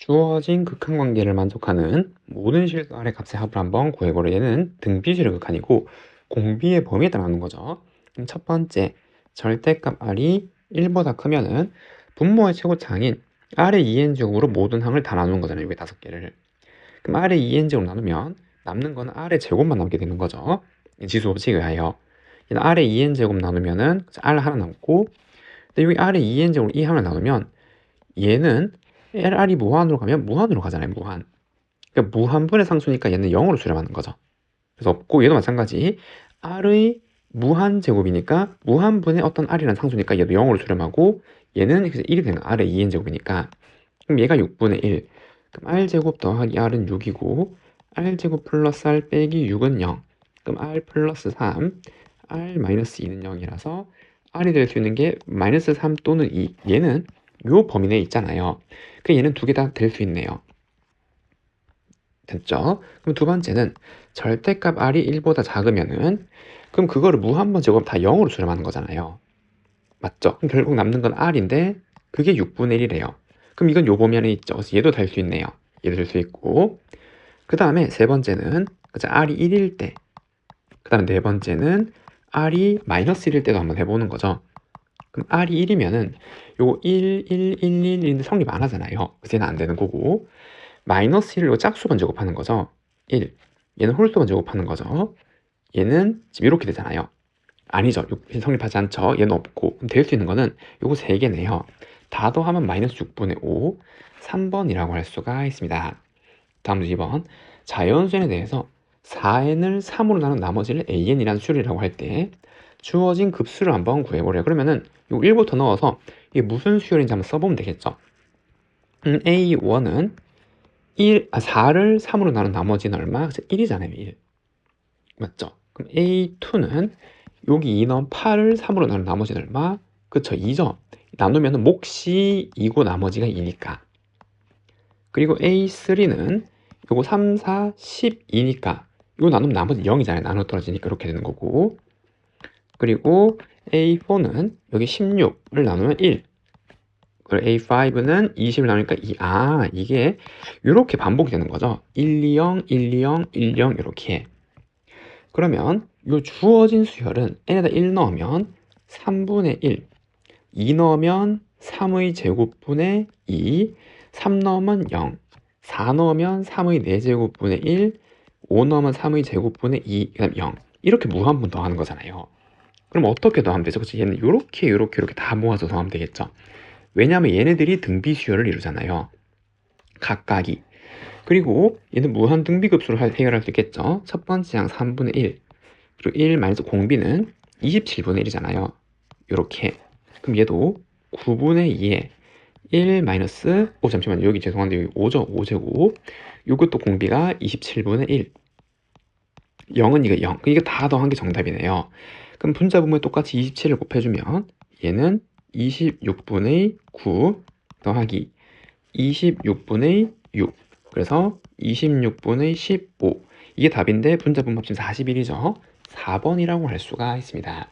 주어진 극한관계를 만족하는 모든 실수 아래 값의 합을 한번 구해보려. 얘는 등비실의 극한이고 공비의 범위에 따라 나누는 거죠. 그럼 첫 번째, 절대값 r이 1보다 크면은 분모의 최고차항인 r의 2n제곱으로 모든 항을 다 나누는 거잖아요. 여기 5개를. 그럼 r의 2n제곱 나누면 남는 거는 r의 제곱만 남게 되는 거죠. 지수 법칙에 의하여. 얘는 r의 2n제곱 나누면은 r 하나 남고, 근데 여기 r의 2n제곱으로 이 항을 나누면 얘는 LR이 무한으로 가면 무한으로 가잖아요. 무한. 그러니까 무한분의 상수니까 얘는 0으로 수렴하는 거죠. 그래서 없고, 얘도 마찬가지. R의 무한 제곱이니까 무한분의 어떤 R이라는 상수니까 얘도 0으로 수렴하고, 얘는 1이 되는 거야. R의 2n 제곱이니까. 그럼 얘가 6분의 1. 그럼 R 제곱 더하기 R은 6이고, R제곱 플러스 R 빼기 6은 0. 그럼 R 플러스 3, R 마이너스 2는 0이라서 R이 될 수 있는 게 마이너스 3 또는 2. 얘는 요 범위 내에 있잖아요. 그 얘는 두 개 다 될 수 있네요. 됐죠? 그럼 두 번째는 절대값 r이 1보다 작으면은, 그럼 그거를 무한번 제곱 다 0으로 수렴하는 거잖아요. 맞죠? 그럼 결국 남는 건 r인데 그게 6분의 1이래요. 그럼 이건 요 범위 안에 있죠. 그래서 얘도 될 수 있네요. 얘도 될 수 있고, 그 다음에 세 번째는 그죠? r이 1일 때, 그 다음에 네 번째는 r이 마이너스 1일 때도 한번 해보는 거죠. 그럼 r이 1이면은 요거 1, 1, 1, 1인데 성립 안 하잖아요. 그래서 얘는 안 되는 거고, 마이너스 1을 짝수번 제곱하는 거죠. 1. 얘는 홀수번 제곱하는 거죠. 얘는 지금 이렇게 되잖아요. 아니죠. 성립하지 않죠. 얘는 없고. 그럼 될 수 있는 거는 요거 3개네요. 다 더하면 마이너스 6분의 5, 3번이라고 할 수가 있습니다. 다음 2번. 자연수에 대해서 4n을 3으로 나눈 나머지를 an이라는 수열이라고 할 때 주어진 급수를 한번 구해보래요. 그러면은 요 1부터 넣어서 이게 무슨 수열인지 한번 써보면 되겠죠. A1은 4를 3으로 나눈 나머지는 얼마? 1이잖아요. 1. 맞죠? 그럼 A2는 여기 2는 8을 3으로 나눈 나머지는 얼마? 그쵸? 2죠? 나누면 몫이 2고 나머지가 2니까. 그리고 A3는 요거 3, 4, 12니까 이거 나누면 나머지 0이잖아요. 나눠 떨어지니까 이렇게 되는 거고. 그리고 A4는 여기 16을 나누면 1. 그리고 A5는 20을 나누니까 2. 이게 이렇게 반복이 되는 거죠. 1, 2, 0, 1, 2, 0, 1, 0 이렇게. 그러면 이 주어진 수열은 n에다 1 넣으면 3분의 1, 2 넣으면 3의 제곱분의 2, 3 넣으면 0, 4 넣으면 3의 4제곱분의 1, 5 넣으면 3의 제곱분의 2, 그 다음 0. 이렇게 무한분 더하는 거잖아요. 그럼 어떻게 더하면 되죠? 그치? 얘는 이렇게 다 모아서 더하면 되겠죠. 왜냐하면 얘네들이 등비수열을 이루잖아요. 각각이. 그리고 얘는 무한 등비급수를 해결할 수 있겠죠. 첫 번째 양 3분의 1, 그리고 1 마이너스 공비는 27분의 1이잖아요. 이렇게. 그럼 얘도 9분의 2에 1 마이너스, 잠시만요. 여기 죄송한데 여기 5죠. 5제곱. 이것도 공비가 27분의 1. 0은 이거 0. 이거 다 더한 게 정답이네요. 그럼 분자분모에 똑같이 27을 곱해주면 얘는 26분의 9 더하기 26분의 6. 그래서 26분의 15. 이게 답인데 분자분모 합치면 41이죠. 4번이라고 할 수가 있습니다.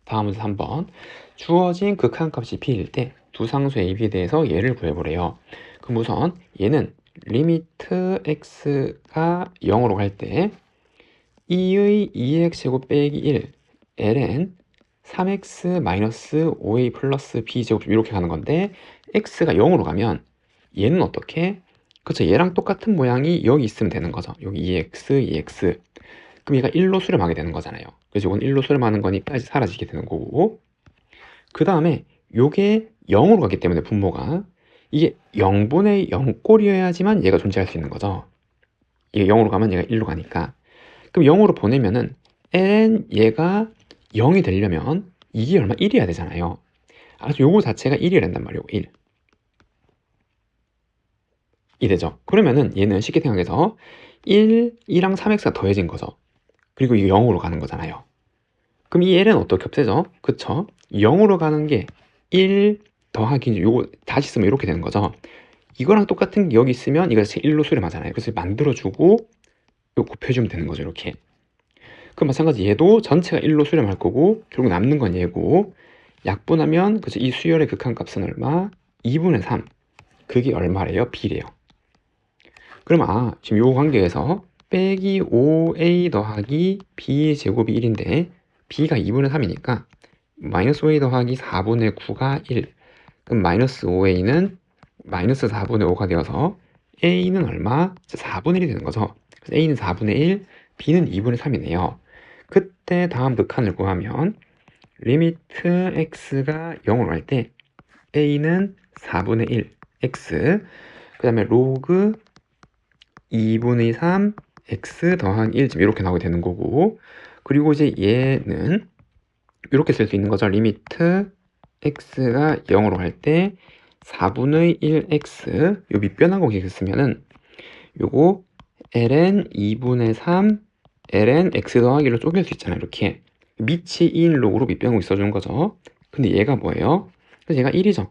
다음은 3번. 주어진 극한값이 p일 때 두 상수 a, b에 대해서 얘를 구해보래요. 그럼 우선 얘는 리미트 x가 0으로 갈 때 2의 2x제곱 빼기 1 ln 3x 마이너스 5a 플러스 b제곱 이렇게 가는 건데, x가 0으로 가면 얘는 어떻게? 그쵸, 얘랑 똑같은 모양이 여기 있으면 되는 거죠. 여기 2x, 2x. 그럼 얘가 1로 수렴하게 되는 거잖아요. 그래서 이건 1로 수렴하는 거니까 이제 사라지게 되는 거고, 그 다음에 요게 0으로 가기 때문에 분모가 이게 0분의 0꼴이어야지만 얘가 존재할 수 있는 거죠. 이게 0으로 가면 얘가 1로 가니까. 그럼 0으로 보내면은 ln 얘가 0이 되려면 이게 얼마? 1이어야 되잖아요. 그래서 요거 자체가 1이어야 된단 말이에요. 1. 이 되죠. 그러면은 얘는 쉽게 생각해서 1, 2랑 3x가 더해진 거죠. 그리고 이게 0으로 가는 거잖아요. 그럼 이 l은 어떻게 없애죠? 그쵸? 0으로 가는 게 1 더하기 요거 다시 쓰면 이렇게 되는 거죠. 이거랑 똑같은 게 여기 있으면 이거 1로 수렴하잖아요. 그래서 만들어주고 요 곱해주면 되는 거죠. 이렇게. 그럼 마찬가지 얘도 전체가 1로 수렴할 거고 결국 남는 건 얘고, 약분하면 그죠? 이 수열의 극한값은 얼마? 2분의 3. 그게 얼마래요? B래요. 그럼 지금 요 관계에서 빼기 5A 더하기 B 제곱이 1인데 B가 2분의 3이니까 마이너스 5A 더하기 4분의 9가 1. 그럼 마이너스 5A는 마이너스 4분의 5가 되어서 A는 얼마? 4분의 1이 되는 거죠. 그래서 A는 4분의 1, B는 2분의 3이네요. 그때 다음 극한을 구하면 리미트 x가 0으로 할 때 A는 4분의 1 x, 그 다음에 로그 2분의 3 x 더하기 1 지금 이렇게 나오게 되는 거고, 그리고 이제 얘는 이렇게 쓸 수 있는 거죠. 리미트 x가 0으로 할 때 4분의 1x 요 밑변하고 계속 쓰면은 요거 ln 2분의 3 ln x 더하기 1로 쪼갤 수 있잖아요. 이렇게 밑이 2인 로그로 밑변하고 있어주는 거죠. 근데 얘가 뭐예요? 그래서 얘가 1이죠.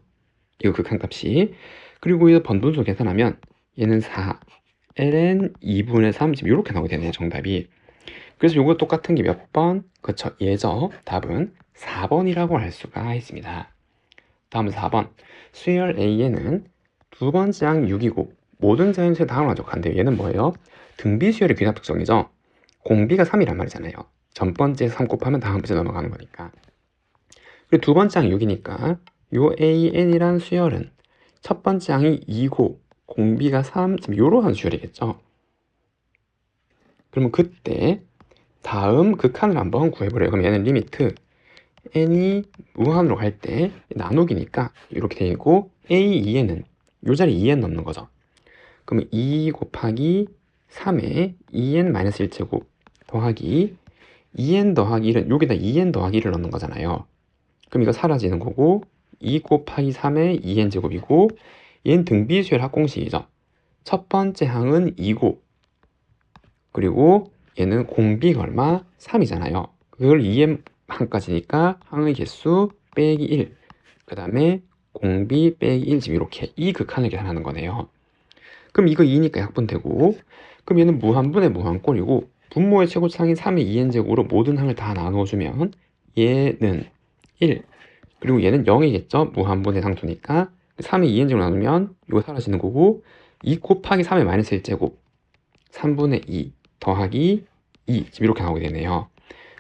이거 극한값이. 그리고 이 번분수 계산하면 얘는 4 ln 2분의 3 지금 이렇게 나오게 되네요. 정답이. 그래서 요거 똑같은 게 몇 번? 그렇죠. 얘죠. 답은 4번이라고 할 수가 있습니다. 다음 4번. 수열 A에는 두 번째 항이 6이고 모든 자연수의 다음을 만족한대요. 얘는 뭐예요? 등비 수열의 귀납 특성이죠. 공비가 3이란 말이잖아요. 전 번째 3 곱하면 다음 번째 넘어가는 거니까. 그리고 두 번째 항이 6이니까 요 AN이란 수열은 첫 번째 항이 2고 공비가 3, 지금 요러한 수열이겠죠. 그러면 그때 다음 극한을 한번 구해보래요. 그럼 얘는 리미트 n이 무한으로 갈 때 나누기니까 이렇게 되고 a2n은 요 자리에 2n 넣는 거죠. 그러면 2 곱하기 3에 2n-1제곱 더하기 2n 더하기 1은 여기다 2n 더하기 1을 넣는 거잖아요. 그럼 이거 사라지는 거고 2 곱하기 3에 2n제곱이고 얘는 등비수열 합공식이죠. 첫 번째 항은 2고 그리고 얘는 공비가 얼마? 3이잖아요. 그걸 2n 항까지니까 항의 개수 빼기 1, 그 다음에 공비 빼기 1 지금 이렇게 이 극한을 계산하는 거네요. 그럼 이거 2니까 약분되고, 그럼 얘는 무한분의 무한꼴이고 분모의 최고차항인 3의 2n제곱으로 모든 항을 다 나눠주면 얘는 1, 그리고 얘는 0이겠죠. 무한분의 상수니까 3의 2n제곱 나누면 이거 사라지는 거고 2 곱하기 3의 마이너스 1제곱 3분의 2 더하기 2 지금 이렇게 나오게 되네요.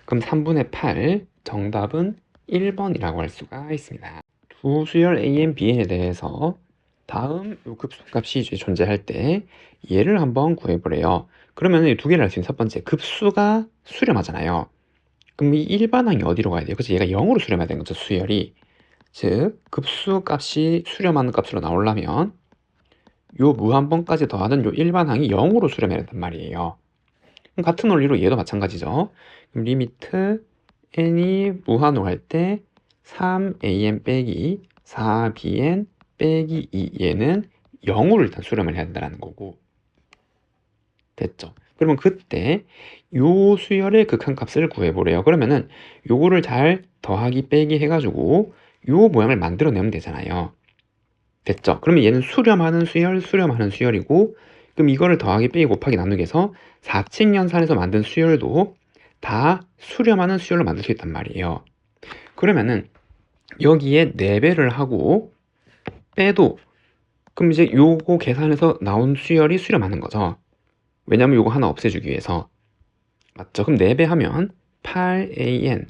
그럼 3분의 8 정답은 1번이라고 할 수가 있습니다. 두 수열 AN, BN에 대해서 다음 요 급수값이 존재할 때 얘를 한번 구해보래요. 그러면 이 두 개를 할 수 있는 첫 번째, 급수가 수렴하잖아요. 그럼 이 일반항이 어디로 가야 돼요? 그래서 얘가 0으로 수렴해야 되는 거죠, 수열이. 즉 급수값이 수렴하는 값으로 나오려면 요 무한번까지 더하는 요 일반항이 0으로 수렴해야 된단 말이에요. 그럼 같은 원리로 얘도 마찬가지죠. 그럼 리미트 n이 무한으로 할 때 3an 빼기 4bn 빼기 2 얘는 0으로 일단 수렴을 해야 된다는 거고, 됐죠? 그러면 그때 요 수열의 극한값을 구해보래요. 그러면은 요거를 잘 더하기 빼기 해가지고 요 모양을 만들어내면 되잖아요. 됐죠? 그러면 얘는 수렴하는 수열, 수렴하는 수열이고, 그럼 이거를 더하기 빼기 곱하기 나누기 해서 4층 연산에서 만든 수열도 다 수렴하는 수열로 만들 수 있단 말이에요. 그러면은 여기에 4배를 하고 빼도 그럼 이제 요거 계산해서 나온 수열이 수렴하는 거죠. 왜냐면 요거 하나 없애주기 위해서. 맞죠? 그럼 4배 하면 8an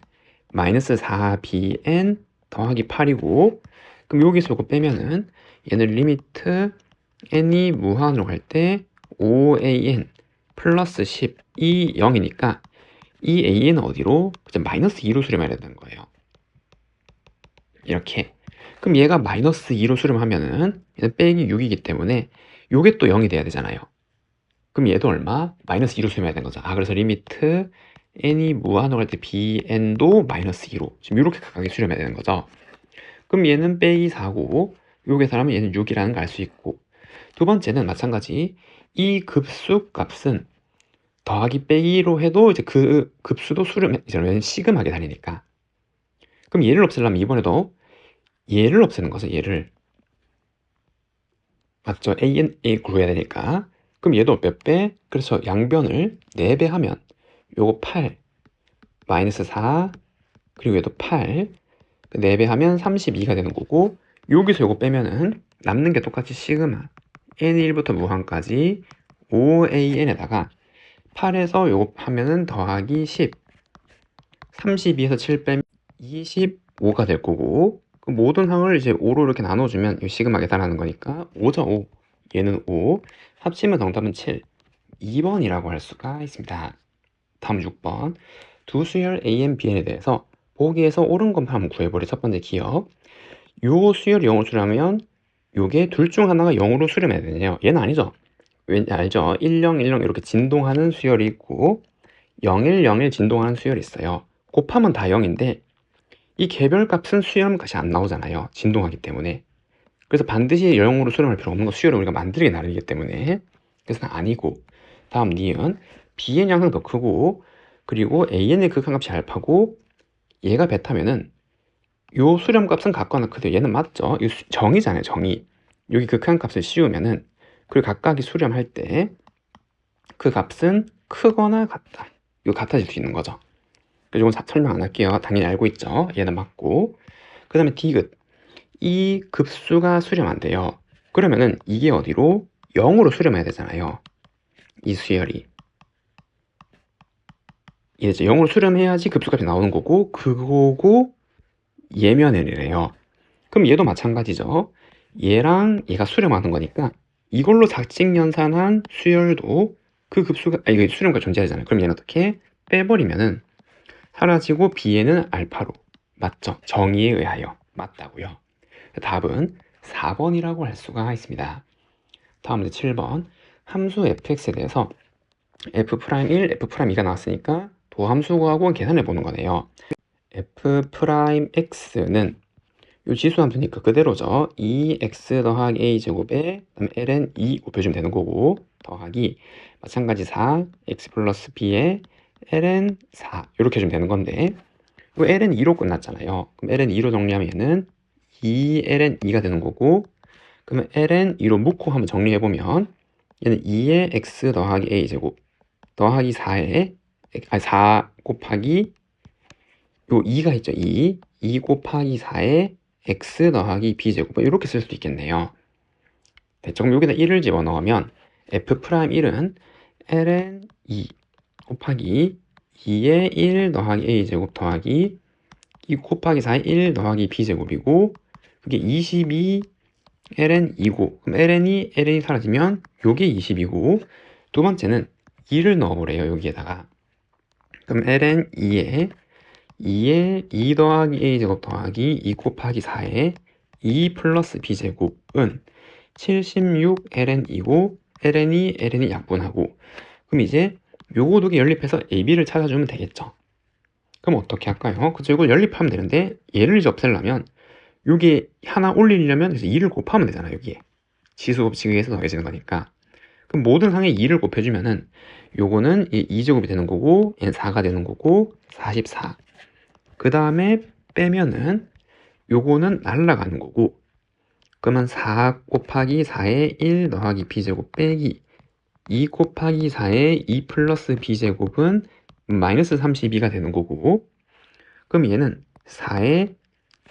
마이너스 4bn 더하기 8이고, 그럼 여기서 이거 빼면은 얘는 리미트 n이 무한으로 갈 때 5an 플러스 10 이 0이니까 이 an은 어디로? 마이너스 2로 수렴해야 된다는 거예요. 이렇게. 그럼 얘가 마이너스 2로 수렴하면은 얘는 빼기 6이기 때문에 요게 또 0이 돼야 되잖아요. 그럼 얘도 얼마? 마이너스 2로 수렴해야 되는 거죠. 그래서 리미트 n이 무한으로 갈 때 bn도 마이너스 2로 지금 이렇게 각각이 수렴해야 되는 거죠. 그럼 얘는 빼기 4고 요 계산하면 얘는 6이라는 걸 알 수 있고, 두 번째는 마찬가지 이 급수 값은 더하기 빼기로 해도 이제 그 급수도 수렴해지면 시금하게 다니니까. 그럼 얘를 없애려면 이번에도 얘를 없애는 거죠. 얘를. 맞죠? an a 구해야 되니까. 그럼 얘도 몇 배? 그래서 양변을 4배 하면 요거 8 마이너스 4 그리고 얘도 8 4배 하면 32가 되는 거고, 여기서 요거 빼면은 남는 게 똑같이 시그마 n1부터 무한까지 5an에다가 8에서 요거 하면은 더하기 10 32에서 7 빼면 25가 될 거고, 그 모든 항을 이제 5로 이렇게 나눠주면 이 시그마 계산하는 거니까 5죠. 5 얘는 5 합치면 정답은 7 2번이라고 할 수가 있습니다. 다음 6번 두 수열 A, Bn에 대해서 보기에서 옳은 것만 한번 구해보래. 첫 번째 기억, 요 수열이 0으로 수렴하면 요게 둘 중 하나가 0으로 수렴해야 되네요. 얘는 아니죠. 왠지 알죠? 1010 이렇게 진동하는 수열이 있고 0101 진동하는 수열이 있어요. 곱하면 다 0인데 이 개별값은 수렴값이 안 나오잖아요. 진동하기 때문에. 그래서 반드시 0으로 수렴할 필요 없는 거, 수열을 우리가 만들게 나르기 때문에. 그래서 아니고. 다음 니은 Bn이 항상 더 크고 그리고 An의 극한값이 알파고 얘가 베타면은 요 수렴값은 같거나 크대요. 얘는 맞죠? 이 정이잖아요. 정이. 여기 극한값을 씌우면은 그리고 각각이 수렴할 때 그 값은 크거나 같다. 이거 같아질 수 있는 거죠. 그래서 이건 설명 안 할게요. 당연히 알고 있죠. 얘는 맞고. 그 다음에 D급. 이 급수가 수렴 안 돼요. 그러면은 이게 어디로? 0으로 수렴해야 되잖아요. 이 수열이. 이제 0으로 수렴해야지 급수값이 나오는 거고, 그거고 예면은이래요. 그럼 얘도 마찬가지죠. 얘랑 얘가 수렴하는 거니까 이걸로 작직연산한 수열도 그 급수가, 이거 수렴가 존재하잖아요. 그럼 얘는 어떻게? 빼버리면은 사라지고 B에는 알파로. 맞죠? 정의에 의하여. 맞다고요. 답은 4번이라고 할 수가 있습니다. 다음 문제 7번. 함수 fx에 대해서 f'1, f'2가 나왔으니까 도함수 구하고 계산해 보는 거네요. f'x는 요 지수 함수니까 그대로죠. 2x 더하기 a제곱에 ln 2 곱해주면 되는 거고, 더하기 마찬가지 4 x 플러스 b에 ln 4 이렇게 해주면 되는 건데, 이 ln 2로 끝났잖아요. 그럼 ln 2로 정리하면 얘는 2ln 2가 되는 거고, 그러면 ln 2로 묶고 한번 정리해보면 얘는 2의 x 더하기 a제곱 더하기 4의 4 곱하기 요 2가 있죠. 2 곱하기 4의 x 더하기 b제곱 이렇게 쓸 수도 있겠네요. 됐죠? 그럼 여기다 1을 집어넣으면 f'1은 ln 2 곱하기 2의 1 더하기 a제곱 더하기 2 곱하기 4의 1 더하기 b제곱이고, 그게 22 ln 2고, 그럼 ln이 사라지면 요게 20이고, 두 번째는 2를 넣어보래요. 여기에다가. 그럼 ln 2에 2 더하기 a제곱 더하기 2 곱하기 4에 2 플러스 b제곱은 76 ln2고, ln이 약분하고, 그럼 이제 요거 두 개 연립해서 ab를 찾아주면 되겠죠. 그럼 어떻게 할까요? 그쵸, 이걸 연립하면 되는데 얘를 이제 없애려면 요게 하나 올리려면 그래서 2를 곱하면 되잖아요. 여기에 지수 법칙에 의해서 더해지는 거니까. 그럼 모든 항에 2를 곱해주면은 요거는 2제곱이 되는 거고, 얘는 4가 되는 거고, 44. 그 다음에 빼면은 요거는 날라가는 거고, 그러면 4 곱하기 4에 1 더하기 b제곱 빼기 2 곱하기 4에 2 플러스 b제곱은 마이너스 32가 되는 거고, 그럼 얘는 4에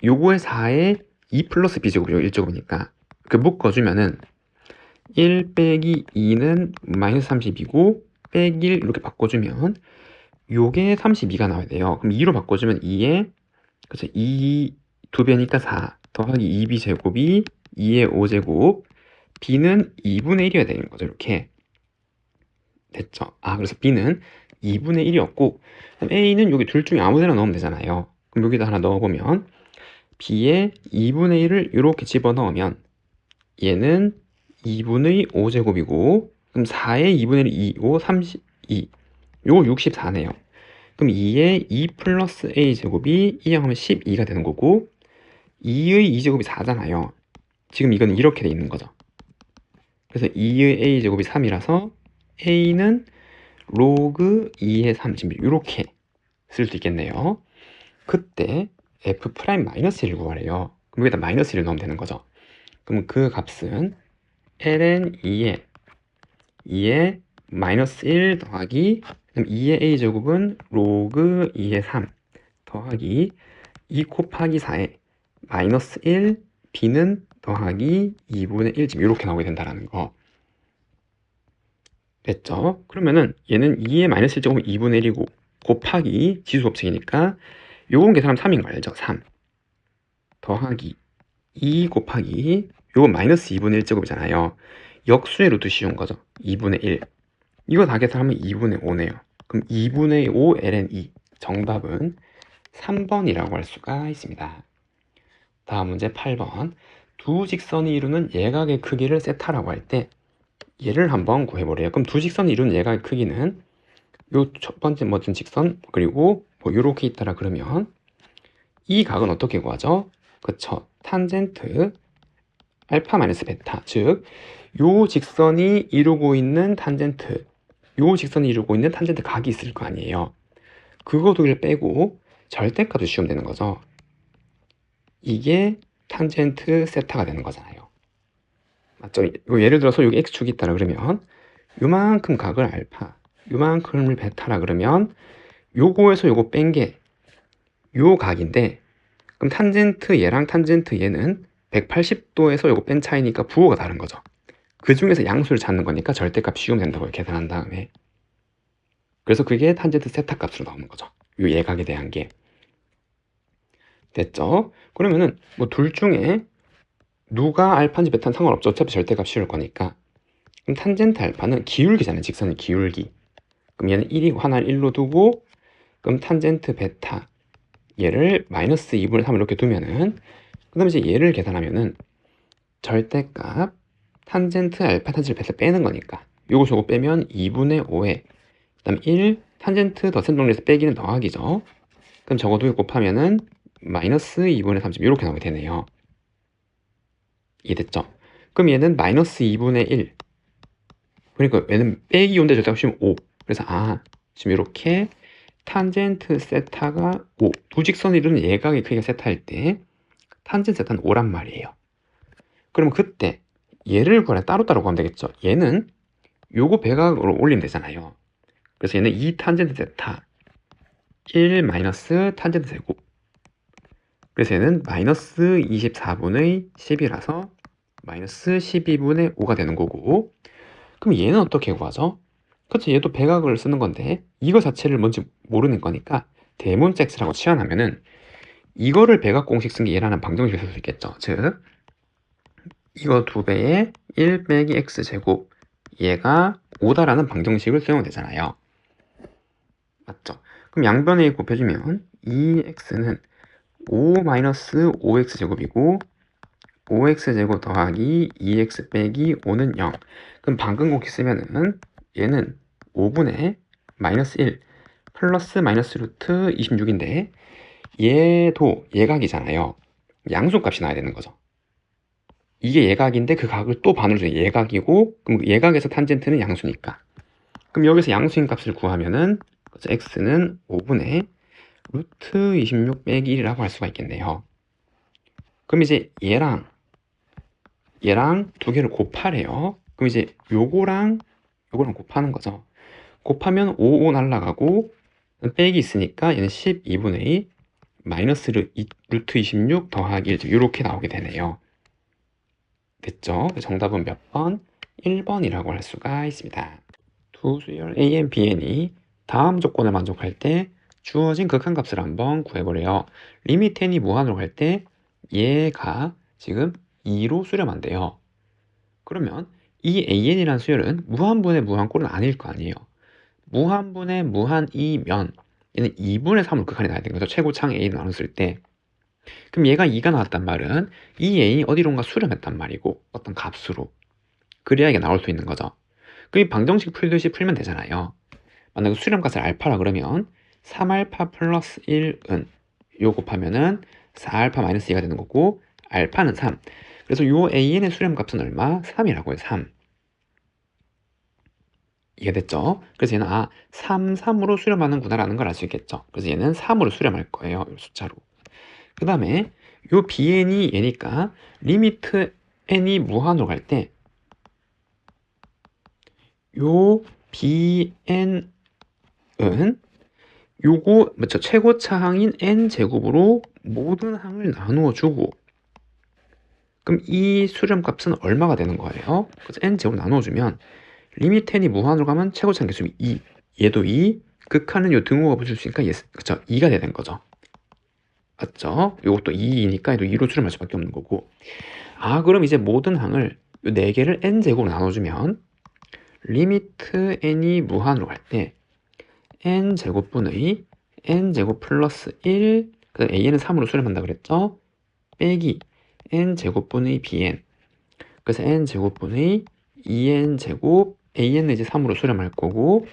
요거의 4에 2 플러스 b제곱이죠. 1제곱이니까 그 묶어주면은 1 빼기 2는 마이너스 32고 빼기 1 이렇게 바꿔주면 요게 32가 나와야 돼요. 그럼 2로 바꿔주면 2에, 그렇죠, 2 2배니까 4 더하기 2b제곱이 2의 5제곱, b는 2분의 1이어야 되는 거죠. 이렇게 됐죠. 그래서 b는 2분의 1이었고, a는 여기 둘 중에 아무 데나 넣으면 되잖아요. 그럼 여기다 하나 넣어보면 b의 2분의 1을 이렇게 집어넣으면 얘는 2분의 5제곱이고, 그럼 4의 2분의 1이 2고 32, 요거 64네요. 그럼 2의 2 플러스 a제곱이 2하면 12가 되는 거고, 2의 2제곱이 4잖아요. 지금 이건 이렇게 돼 있는 거죠. 그래서 2의 a제곱이 3이라서 a는 로그 2의 3 지금 이렇게 쓸 수 있겠네요. 그때 f'-1을 구하래요. 그럼 여기다 마이너스 1을 넣으면 되는 거죠. 그럼 그 값은 ln 2의 마이너스 1 더하기, 그럼 2의 a제곱은 로그 2의 3 더하기 2 곱하기 4에 마이너스 1 b는 더하기 2분의 1 지금 이렇게 나오게 된다라는 거. 됐죠? 그러면은 얘는 2의 마이너스 1제곱은 2분의 1이고 곱하기 지수법칙이니까 요건 계산하면 3인 거 알죠? 3 더하기 2 곱하기 요건 마이너스 2분의 1제곱이잖아요. 역수의 루트 씌운 거죠. 2분의 1 이거 다 계산하면 2분의 5네요. 그럼 2분의 5 ln 2 정답은 3번이라고 할 수가 있습니다. 다음 문제 8번. 두 직선이 이루는 예각의 크기를 세타라고 할 때 얘를 한번 구해보래요. 그럼 두 직선이 이루는 예각의 크기는 요 첫 번째 멋진 직선 그리고 뭐 요렇게 있다라 그러면 이 각은 어떻게 구하죠? 그쵸. 탄젠트 알파 마이너스 베타, 즉 요 직선이 이루고 있는 탄젠트, 요 직선이 이루고 있는 탄젠트 각이 있을 거 아니에요. 그거 두 개를 빼고 절대값을 씌우면 되는 거죠. 이게 탄젠트 세타가 되는 거잖아요. 맞죠? 이거 예를 들어서 여기 x축이 있다라 그러면 요만큼 각을 알파, 요만큼을 베타라 그러면 요거에서 요거 뺀 게 요 각인데, 그럼 탄젠트 얘랑 탄젠트 얘는 180도에서 요거 뺀 차이니까 부호가 다른 거죠. 그 중에서 양수를 찾는 거니까 절대값 씌우면 된다고요. 계산한 다음에. 그래서 그게 탄젠트 세타 값으로 나오는 거죠. 요 예각에 대한 게. 됐죠? 그러면은 뭐 둘 중에 누가 알파인지 베타는 상관없죠. 어차피 절대값 씌울 거니까. 그럼 탄젠트 알파는 기울기잖아요. 직선의 기울기. 그럼 얘는 1이고 하나를 1로 두고, 그럼 탄젠트 베타 얘를 마이너스 2분의 3 이렇게 두면은, 그 다음에 이제 얘를 계산하면은 절대값 탄젠트 알파 탄젠트 베타 빼는 거니까 요거 저거 빼면 2분의 5에 그 다음 1 탄젠트 덧셈 정리해서 빼기는 더하기죠. 그럼 저거 두 개 곱하면은 마이너스 2분의 3 이렇게 나오게 되네요. 이해됐죠? 그럼 얘는 마이너스 2분의 1, 그러니까 얘는 빼기 5인데 절대값 씌우면 5. 그래서 지금 이렇게 탄젠트 세타가 5, 두 직선이 이루는 예각의 크기가 세타일 때 탄젠트 세타는 5란 말이에요. 그러면 그때 얘를 구하려 따로따로 구하면 되겠죠. 얘는 요거 배각으로 올리면 되잖아요. 그래서 얘는 2 탄젠트 세타 1 마이너스 탄젠트 제곱, 그래서 얘는 마이너스 24분의 10이라서 마이너스 12분의 5가 되는 거고, 그럼 얘는 어떻게 구하죠? 그렇죠. 얘도 배각을 쓰는 건데 이거 자체를 뭔지 모르는 거니까 대문자 x라고 치환하면은 이거를 배각 공식 쓴 게 얘라는 방정식을 쓸 수 있겠죠. 즉 이거 2배에 1 빼기 x제곱, 얘가 5다라는 방정식을 쓰면 되잖아요. 맞죠? 그럼 양변에 곱해주면 2x는 5 마이너스 5x제곱이고 5x제곱 더하기 2x 빼기 5는 0. 그럼 방금 공식 쓰면은 얘는 5분의 마이너스 1 플러스 마이너스 루트 26인데 얘도 예각이잖아요. 양수값이 나와야 되는 거죠. 이게 예각인데 그 각을 또 반으로 주면 예각이고, 그럼 예각에서 탄젠트는 양수니까. 그럼 여기서 양수인 값을 구하면은 x는 5분의 루트 26 빼기 1이라고 할 수가 있겠네요. 그럼 이제 얘랑 두 개를 곱하래요. 그럼 이제 요거랑 곱하는 거죠. 곱하면 5 날라가고 빼기 있으니까 얘는 12분의 2 마이너스 루트 26 더하기 1 이렇게 나오게 되네요. 됐죠? 정답은 몇 번? 1번이라고 할 수가 있습니다. 두 수열 a, bn이 다음 조건을 만족할 때 주어진 극한값을 한번 구해보래요. 리미트 n이 무한으로 갈 때 얘가 지금 2로 수렴한대요. 그러면 이 an이라는 수열은 무한분의 무한꼴은 아닐 거 아니에요. 무한분의 무한이면 얘는 2분의 3으로 극한이 나야 되는 거죠. 최고창 a 나눴을 때. 그럼 얘가 2가 나왔단 말은 이 a이 어디론가 수렴했단 말이고 어떤 값으로. 그래야 이게 나올 수 있는 거죠. 그럼 이 방정식 풀듯이 풀면 되잖아요. 만약에 수렴값을 알파라 그러면 3알파 플러스 1은 요 곱하면은 4알파 마이너스 2가 되는 거고 알파는 3. 그래서 요 an의 수렴값은 얼마? 3이라고 해요. 3. 이해됐죠? 그래서 얘는 3, 3으로 수렴하는구나 라는 걸 알 수 있겠죠. 그래서 얘는 3으로 수렴할 거예요. 이 숫자로. 그 다음에 요 bn이 얘니까 리미트 n이 무한으로 갈 때 요 bn은 요거 맞죠? 최고차 항인 n 제곱으로 모든 항을 나누어 주고, 그럼 이 수렴값은 얼마가 되는 거예요? 그래서 n제곱 나눠주면 리미트 n이 무한으로 가면 최고차 계수이 2, 얘도 2, 극한은 요 등호가 붙을 수 있으니까 그쵸? 2가 되는 거죠. 맞죠? 요것도 2이니까 얘도 2로 수렴할 수밖에 없는 거고. 그럼 이제 모든 항을 요 4개를 n제곱으로 나눠주면 리미트 n이 무한으로 갈 때 n제곱분의 n제곱 플러스 1, 그 다음 an은 3으로 수렴한다 그랬죠? 빼기 n제곱분의 bn, 그래서 n제곱분의 2n제곱, an은 이제 3으로 수렴할 거고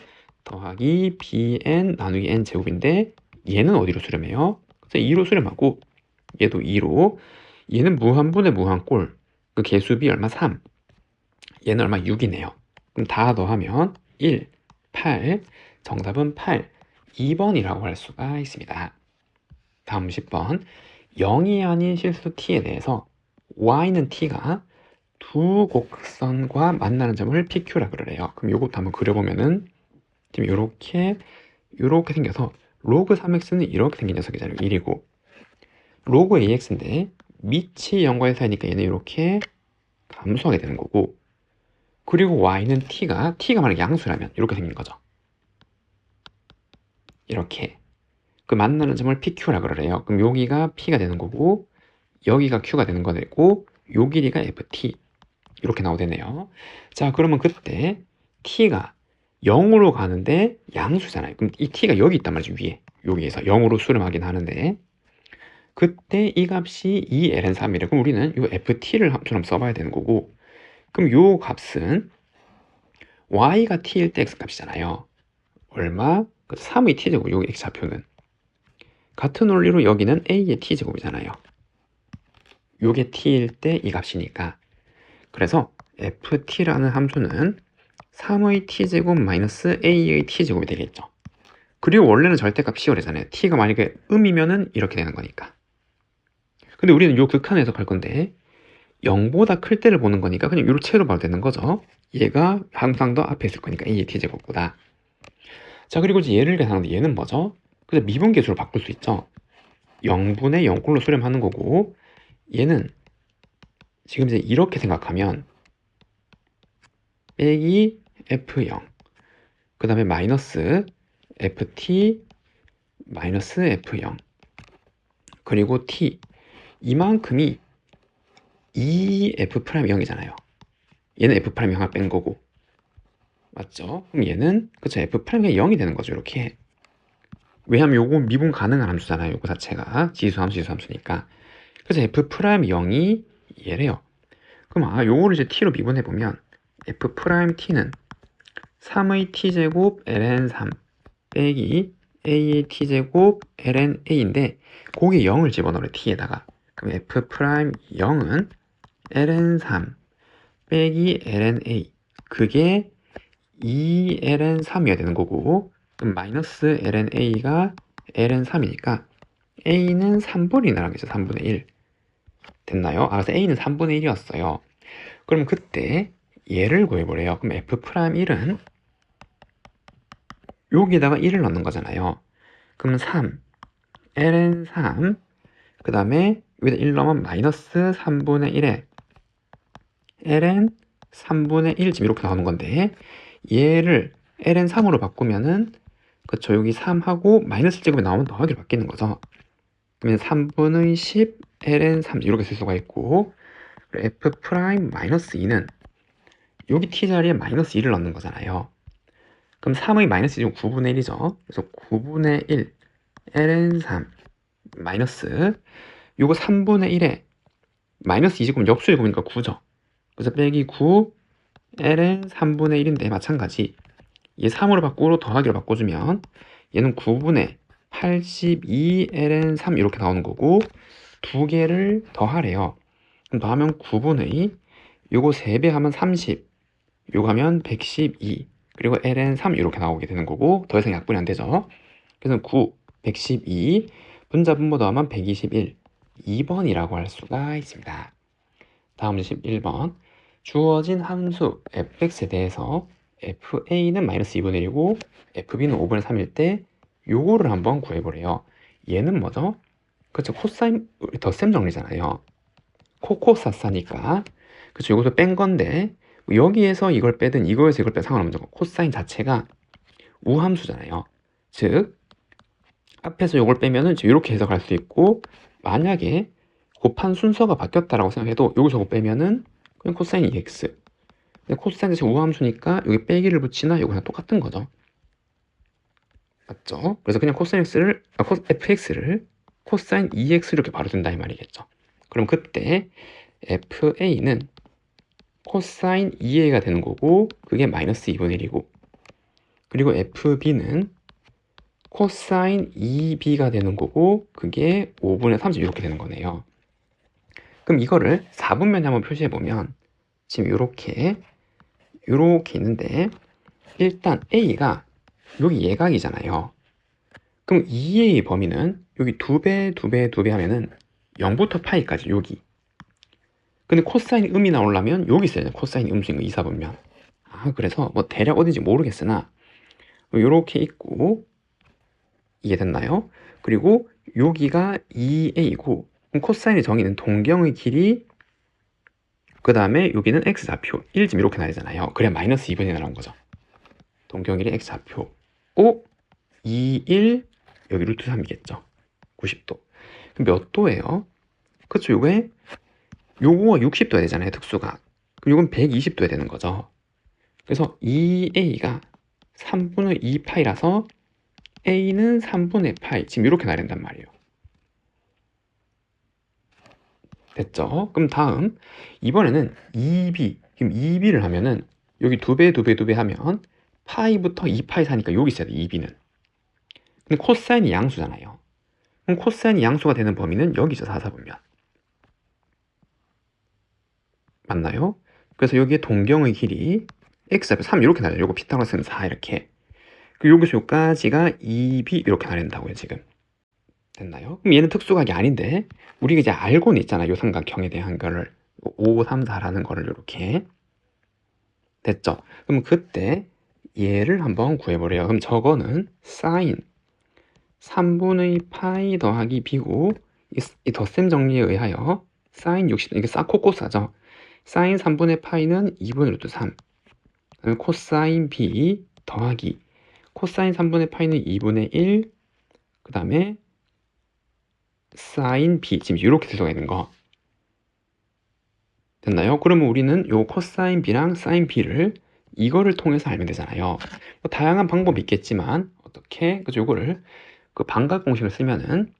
더하기 bn 나누기 n제곱인데 얘는 어디로 수렴해요? 그래서 2로 수렴하고 얘도 2로, 얘는 무한분의 무한꼴, 그 개수비 얼마? 3, 얘는 얼마? 6이네요. 그럼 다 더하면 1, 8, 정답은 8, 2번이라고 할 수가 있습니다. 다음 10번. 0이 아닌 실수 t에 대해서 y는 t가 두 곡선과 만나는 점을 PQ라 그러래요. 그럼 요것도 한번 그려보면은 지금 요렇게 생겨서 로그 3x는 이렇게 생긴 녀석이잖아요. 1이고 로그 ax인데 밑이 0과의 사이니까 얘는 이렇게 감소하게 되는 거고, 그리고 y는 t가 만약에 양수라면 이렇게 생긴 거죠. 이렇게 그 만나는 점을 PQ라 그러래요. 그럼 여기가 P가 되는 거고 여기가 Q가 되는 거고 요 길이가 FT 이렇게 나오겠네요. 자, 그러면 그때 T가 0으로 가는데 양수잖아요. 그럼 이 T가 여기 있단 말이죠. 위에 여기에서 0으로 수렴하긴 하는데 그때 이 값이 2ln3이래. 그럼 우리는 이 FT를 함수로 써봐야 되는 거고, 그럼 요 값은 y가 t일 때 x값이잖아요. 얼마? 3의 t제곱, 요 x좌표는 같은 원리로 여기는 a의 t제곱이잖아요. 요게 t일 때 이 값이니까, 그래서 ft라는 함수는 3의 t제곱 마이너스 a의 t제곱이 되겠죠. 그리고 원래는 절대값 10이잖아요. t가 만약에 음이면은 이렇게 되는 거니까. 근데 우리는 요 극한 해석할 건데 0보다 클 때를 보는 거니까 그냥 요로 채로 봐도 되는 거죠. 얘가 항상 더 앞에 있을 거니까 a의 t제곱보다. 자, 그리고 이제 얘를 계산하는데 얘는 뭐죠? 그래서 미분계수로 바꿀 수 있죠. 0분의 0꼴로 수렴하는 거고, 얘는 지금 이제 이렇게 생각하면 빼기 f0, 그 다음에 마이너스 ft 마이너스 f0, 그리고 t, 이만큼이 2f'0이잖아요. 얘는 f'0 하나 뺀 거고, 맞죠? 그럼 얘는 그쵸, f'이 0이 되는 거죠. 이렇게. 왜냐면 요거 미분 가능한 함수잖아요. 요거 자체가 지수함수니까. 그래서 f'0이 얘래요. 그럼 요거를 이제 t로 미분해 보면 f't는 3의 t제곱 ln3 빼기 a의 t제곱 ln-a인데 거기에 0을 집어넣으래, t에다가. 그럼 f'0은 ln3 빼기 ln-a, 그게 2ln3이어야 되는 거고, 그럼 마이너스 ln-a가 ln3이니까 a는 3분의 1이라는 거죠. 3분의 1 됐나요? 그래서 a는 3분의 1이었어요. 그럼 그때 얘를 구해보래요. 그럼 f'1은 여기에다가 1을 넣는 거잖아요. 그러면 3 ln3, 그 다음에 여기다 1 넣으면 마이너스 3분의 1에 ln 3분의 1 지금 이렇게 나오는 건데, 얘를 ln3으로 바꾸면은 그쵸, 여기 3하고 마이너스 제곱이 나오면 더하기로 바뀌는 거죠. 그러면 3분의 10 ln3 이렇게 쓸 수가 있고, f'-2는 여기 t 자리에 마이너스 2를 넣는 거잖아요. 그럼 3의 마이너스 1은 9분의 1이죠. 그래서 9분의 1 ln3 마이너스 요거 3분의 1에 마이너스 2제곱은 역수제곱이니까 9죠. 그래서 빼기 9 ln 3분의 1인데 마찬가지 얘 3으로 바꾸고 더하기로 바꿔주면 얘는 9분의 82 ln 3 이렇게 나오는 거고, 두 개를 더하래요. 그럼 더하면 9분의 요거 3배 하면 30, 요거 하면 112, 그리고 ln 3 이렇게 나오게 되는 거고, 더 이상 약분이 안 되죠. 그래서 9, 112, 분자 분모 더하면 121, 2번이라고 할 수가 있습니다. 다음 11번. 주어진 함수 fx에 대해서 fa는 마이너스 2분의 1이고 fb는 5분의 3일 때 요거를 한번 구해보래요. 얘는 뭐죠? 그쵸, 코사인 덧셈 정리잖아요. 코코사사니까 그쵸. 이것을 뺀 건데 여기에서 이걸 빼든 이거에서 이걸 빼든 상관없는 거. 코사인 자체가 우함수잖아요. 즉 앞에서 이걸 빼면은 이렇게 해석할 수 있고, 만약에 곱한 순서가 바뀌었다라고 생각해도 여기서 이거 빼면은 그냥 코사인 2x. 근데 코사인 자체가 우함수니까 여기 빼기를 붙이나 이거 그냥 똑같은 거죠. 맞죠? 그래서 그냥 코사인 x를 fx를 코사인 2x 이렇게 바로 든다 이 말이겠죠. 그럼 그때 fa는 코사인 2a가 되는 거고 그게 마이너스 2분의 1이고, 그리고 fb는 코사인 2b가 되는 거고 그게 5분의 30 이렇게 되는 거네요. 그럼 이거를 4분면에 한번 표시해 보면 지금 이렇게 있는데, 일단 a가 여기 예각이잖아요. 그럼 2a의 범위는 여기 2배, 2배, 2배 하면은 0부터 파이까지 여기. 근데 코사인 음이 나오려면 여기 있어야 돼요. 코사인 음수인 거 2, 4분면. 그래서 뭐 대략 어딘지 모르겠으나 이렇게 있고, 이해됐나요? 그리고 여기가 2a고 코사인의 정의는 동경의 길이 그 다음에 여기는 x좌표 1쯤 이렇게 나야 되잖아요. 그래야 마이너스 2분이 나온 거죠. 동경의 길이 x좌표 5, 2, 1 여기 루트 3이겠죠. 90도. 그럼 몇 도예요? 그쵸. 요거가 60도야 되잖아요. 특수가. 그럼 요건 120도야 되는 거죠. 그래서 2a가 3분의 2파이라서 a는 3분의 파이 지금 이렇게 나야 된단 말이에요. 됐죠? 그럼 다음 이번에는 2b. 그럼 2b를 하면은 여기 2배, 2배, 2배 하면 파이부터 2파이 사니까 여기 있어야 돼. 2b는. 근데 코사인이 양수잖아요. 그럼 코사인이 양수가 되는 범위는 여기죠. 4, 4분면. 맞나요? 그래서 여기에 동경의 길이 x좌표 3 이렇게 나와요. 요거 피타고라스는 4 이렇게. 그리고 여기서 여기까지가 2b 이렇게 나눈다고요. 지금. 됐나요? 그럼 얘는 특수각이 아닌데 우리가 이제 알고는 있잖아요. 요 삼각형에 대한 거를 5, 3, 4라는 거를 이렇게. 됐죠? 그럼 그때 얘를 한번 구해보래요. 그럼 저거는 사인 3분의 파이 더하기 b고, 이 덧셈 정리에 의하여 사인 60, 이게 코코사죠. 사인 3분의 파이는 2분의 루트 3. 그다음에 코사인 b 더하기 코사인 3분의 파이는 2분의 1. 그 다음에 사인 b 지금 이렇게 들어가 있는 거 됐나요? 그러면 우리는 요 코사인 b랑 사인 b를 이거를 통해서 알면 되잖아요. 뭐 다양한 방법이 있겠지만 어떻게 그죠? 요거를 그 반각 공식을 쓰면은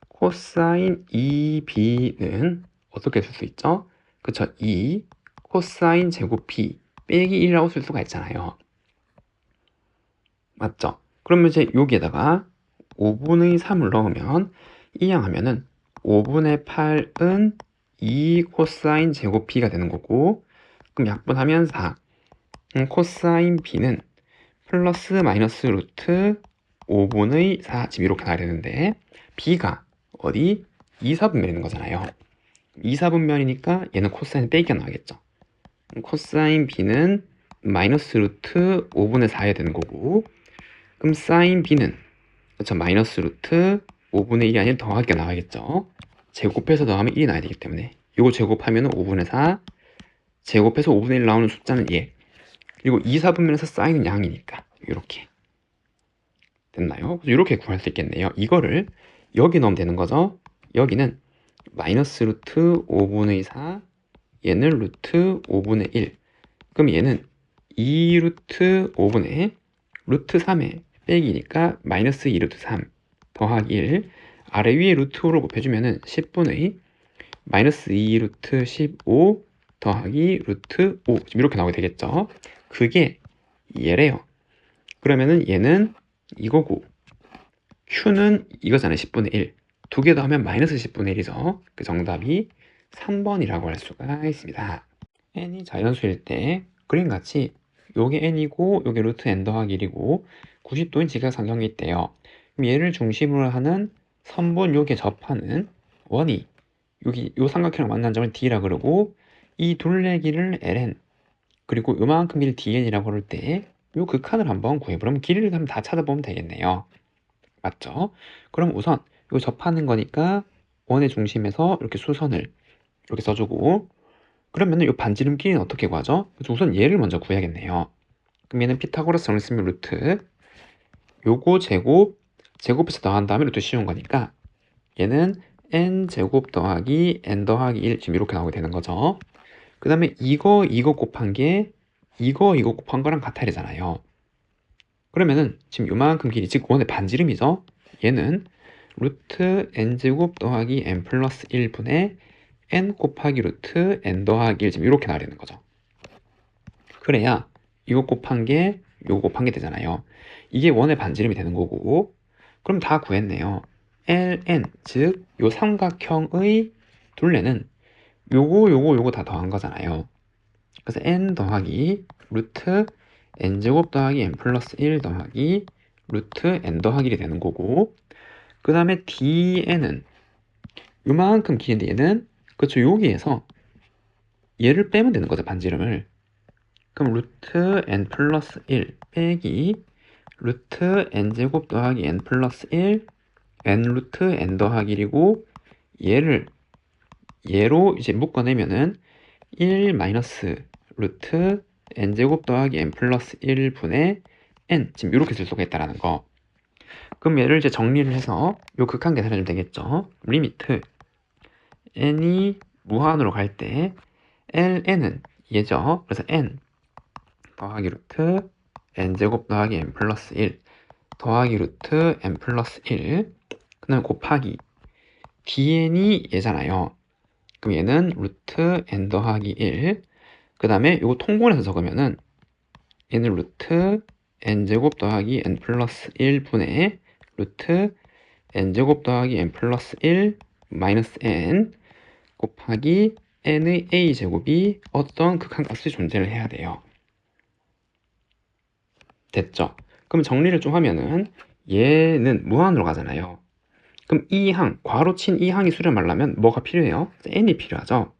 코사인 2b는 어떻게 쓸 수 있죠? 그쵸? 2 코사인 제곱 b 빼기 1이라고 쓸 수가 있잖아요. 맞죠? 그러면 이제 여기에다가 5분의 3을 넣으면 이항하면은 5분의 8은 2 코사인 제곱 b가 되는 거고, 그럼 약분하면 4. 코사인 b는 플러스 마이너스 루트 5분의 4 지금 이렇게 나야 되는데 b가 어디? 2, 4분면에 있는 거잖아요. 2, 4분면이니까 얘는 코사인 빼기가 나와야겠죠. 코사인 b는 마이너스 루트 5분의 4해야 되는 거고, 그럼 사인 b는 그렇죠. 마이너스 루트 5분의 1이 아닌 더하기가 나와야겠죠. 제곱해서 더하면 1이 나와야 되기 때문에 이거 제곱하면 5분의 4, 제곱해서 5분의 1 나오는 숫자는 얘. 그리고 2, 4분면에서 사인은 양이니까 이렇게 됐나요? 그래서 이렇게 구할 수 있겠네요. 이거를 여기 넣으면 되는 거죠. 여기는 마이너스 루트 5분의 4, 얘는 루트 5분의 1. 그럼 얘는 2 루트 5분의 루트 3에 빼기니까 마이너스 2 루트 3 더하기 1. 아래 위에 루트 5를 곱해주면은 10분의 마이너스 2 루트 15 더하기 루트 5 지금 이렇게 나오게 되겠죠. 그게 얘래요. 그러면은 얘는 이거고 Q는 이거잖아요. 10분의 1. 두 개 더하면 마이너스 10분의 1이죠. 그 정답이 3번이라고 할 수가 있습니다. n이 자연수일 때 그림같이 요게 n이고 요게 루트 n 더하기 1이고 90도인 직각삼각형이 있대요. 그럼 얘를 중심으로 하는 선분 요게 접하는 원이 여기 요 삼각형을 만난 점을 d라 그러고, 이 둘레길을 ln 그리고 요만큼 길 dn이라고 그럴 때 요 극한을 한번 구해보면 길이를 한번 다 찾아보면 되겠네요. 맞죠? 그럼 우선 요 접하는 거니까 원의 중심에서 이렇게 수선을 이렇게 써주고, 그러면은 이 반지름 길이는 어떻게 구하죠? 그래서 우선 얘를 먼저 구해야겠네요. 그럼 얘는 피타고라스 정리 쓰면 루트 요거 제곱해서 더한 다음에 루트 씌운 거니까 얘는 n제곱 더하기 n 더하기 1 지금 이렇게 나오게 되는 거죠. 그 다음에 이거 곱한 게 이거 곱한 거랑 같아야 되잖아요. 그러면은 지금 요만큼 길이, 즉 원의 반지름이죠. 얘는 루트 n제곱 더하기 n 플러스 1분의 n 곱하기 루트 n 더하기 1 지금 이렇게 나와야 되는 거죠. 그래야 이거 곱한 게 요거 곱한 게 되잖아요. 이게 원의 반지름이 되는 거고, 그럼 다 구했네요. ln, 즉 요 삼각형의 둘레는 요거 다 더한 거잖아요. 그래서 n 더하기 루트 n제곱 더하기 n 플러스 1 더하기 루트 n 더하기 1이 되는 거고, 그 다음에 dn은 요만큼 길인데 얘는 그렇죠, 여기에서 얘를 빼면 되는 거죠, 반지름을. 그럼 루트 n 플러스 1 빼기 루트 n제곱 더하기 n 플러스 1 n 루트 n 더하기 1이고, 얘로 이제 묶어내면은 1 마이너스 루트 n제곱 더하기 n 플러스 1분의 n 지금 이렇게 쓸 수가 있다라는 거. 그럼 얘를 이제 정리를 해서 요 극한 계산해주면 되겠죠. 리미트 n이 무한으로 갈 때 ln은 얘죠. 그래서 n 더하기 루트 n제곱 더하기 n 플러스 1 더하기 루트 n 플러스 1, 그 다음에 곱하기 dn이 얘잖아요. 그럼 얘는 루트 n 더하기 1, 그 다음에 이거 통분해서 적으면은 얘는 루트 n제곱 더하기 n 플러스 1분의 루트 n제곱 더하기 n 플러스 1 마이너스 n 곱하기 n의 a제곱이 어떤 극한값이 존재를 해야 돼요. 됐죠? 그럼 정리를 좀 하면은 얘는 무한으로 가잖아요. 그럼 이 항, 괄호친 이 항이 수렴하려면 뭐가 필요해요? n이 필요하죠.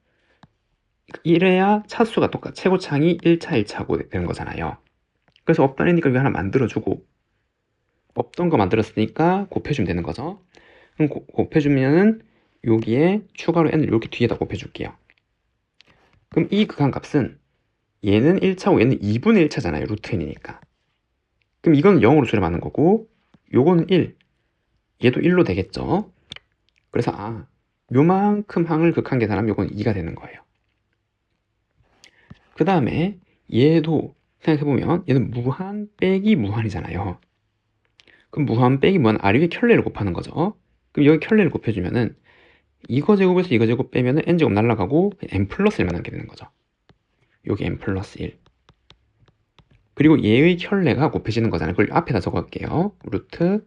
이래야 차수가 최고차항이 1차, 1차고 되는 거잖아요. 그래서 없던 n이니까 이거 하나 만들어주고, 없던 거 만들었으니까 곱해주면 되는 거죠. 그럼 곱해주면은 여기에 추가로 n을 이렇게 뒤에다 곱해줄게요. 그럼 이 극한값은 얘는 1차고 얘는 2분의 1차잖아요. 루트 n이니까. 그럼 이건 0으로 수렴하는 거고, 요거는 1, 얘도 1로 되겠죠. 그래서 요만큼 항을 극한 계산하면 요건 2가 되는 거예요. 그 다음에 얘도 생각해보면 얘는 무한 빼기 무한이잖아요. 그럼 무한 빼기 무한 아래 위에 켤레를 곱하는 거죠. 그럼 여기 켤레를 곱해주면은 이거 제곱에서 이거 제곱 빼면은 n제곱 날라가고 n 플러스 1만 남게 되는 거죠. 여기 n 플러스 1. 그리고 얘의 켤레가 곱해지는 거잖아요. 그걸 앞에다 적어갈게요. 루트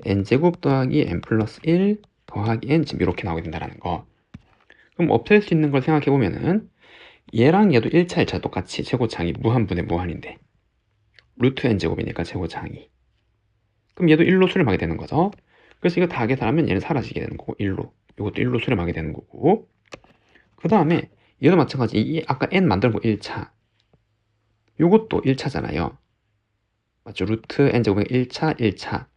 n제곱 더하기 n 플러스 1 더하기 n 지금 이렇게 나오게 된다는 거. 그럼 없앨 수 있는 걸 생각해보면은 얘랑 얘도 1차, 1차 똑같이 최고차항이 무한분의 무한인데 루트 n제곱이니까 최고차항이. 그럼 얘도 1로 수렴하게 되는 거죠. 그래서 이거 다 계산하면 얘는 사라지게 되는 거고 1로. 이것도 1로 수렴하게 되는 거고, 그 다음에 얘도 마찬가지. 아까 n 만들고 1차 요것도 1차잖아요. 맞죠? 루트 n제곱은 1차, 1차.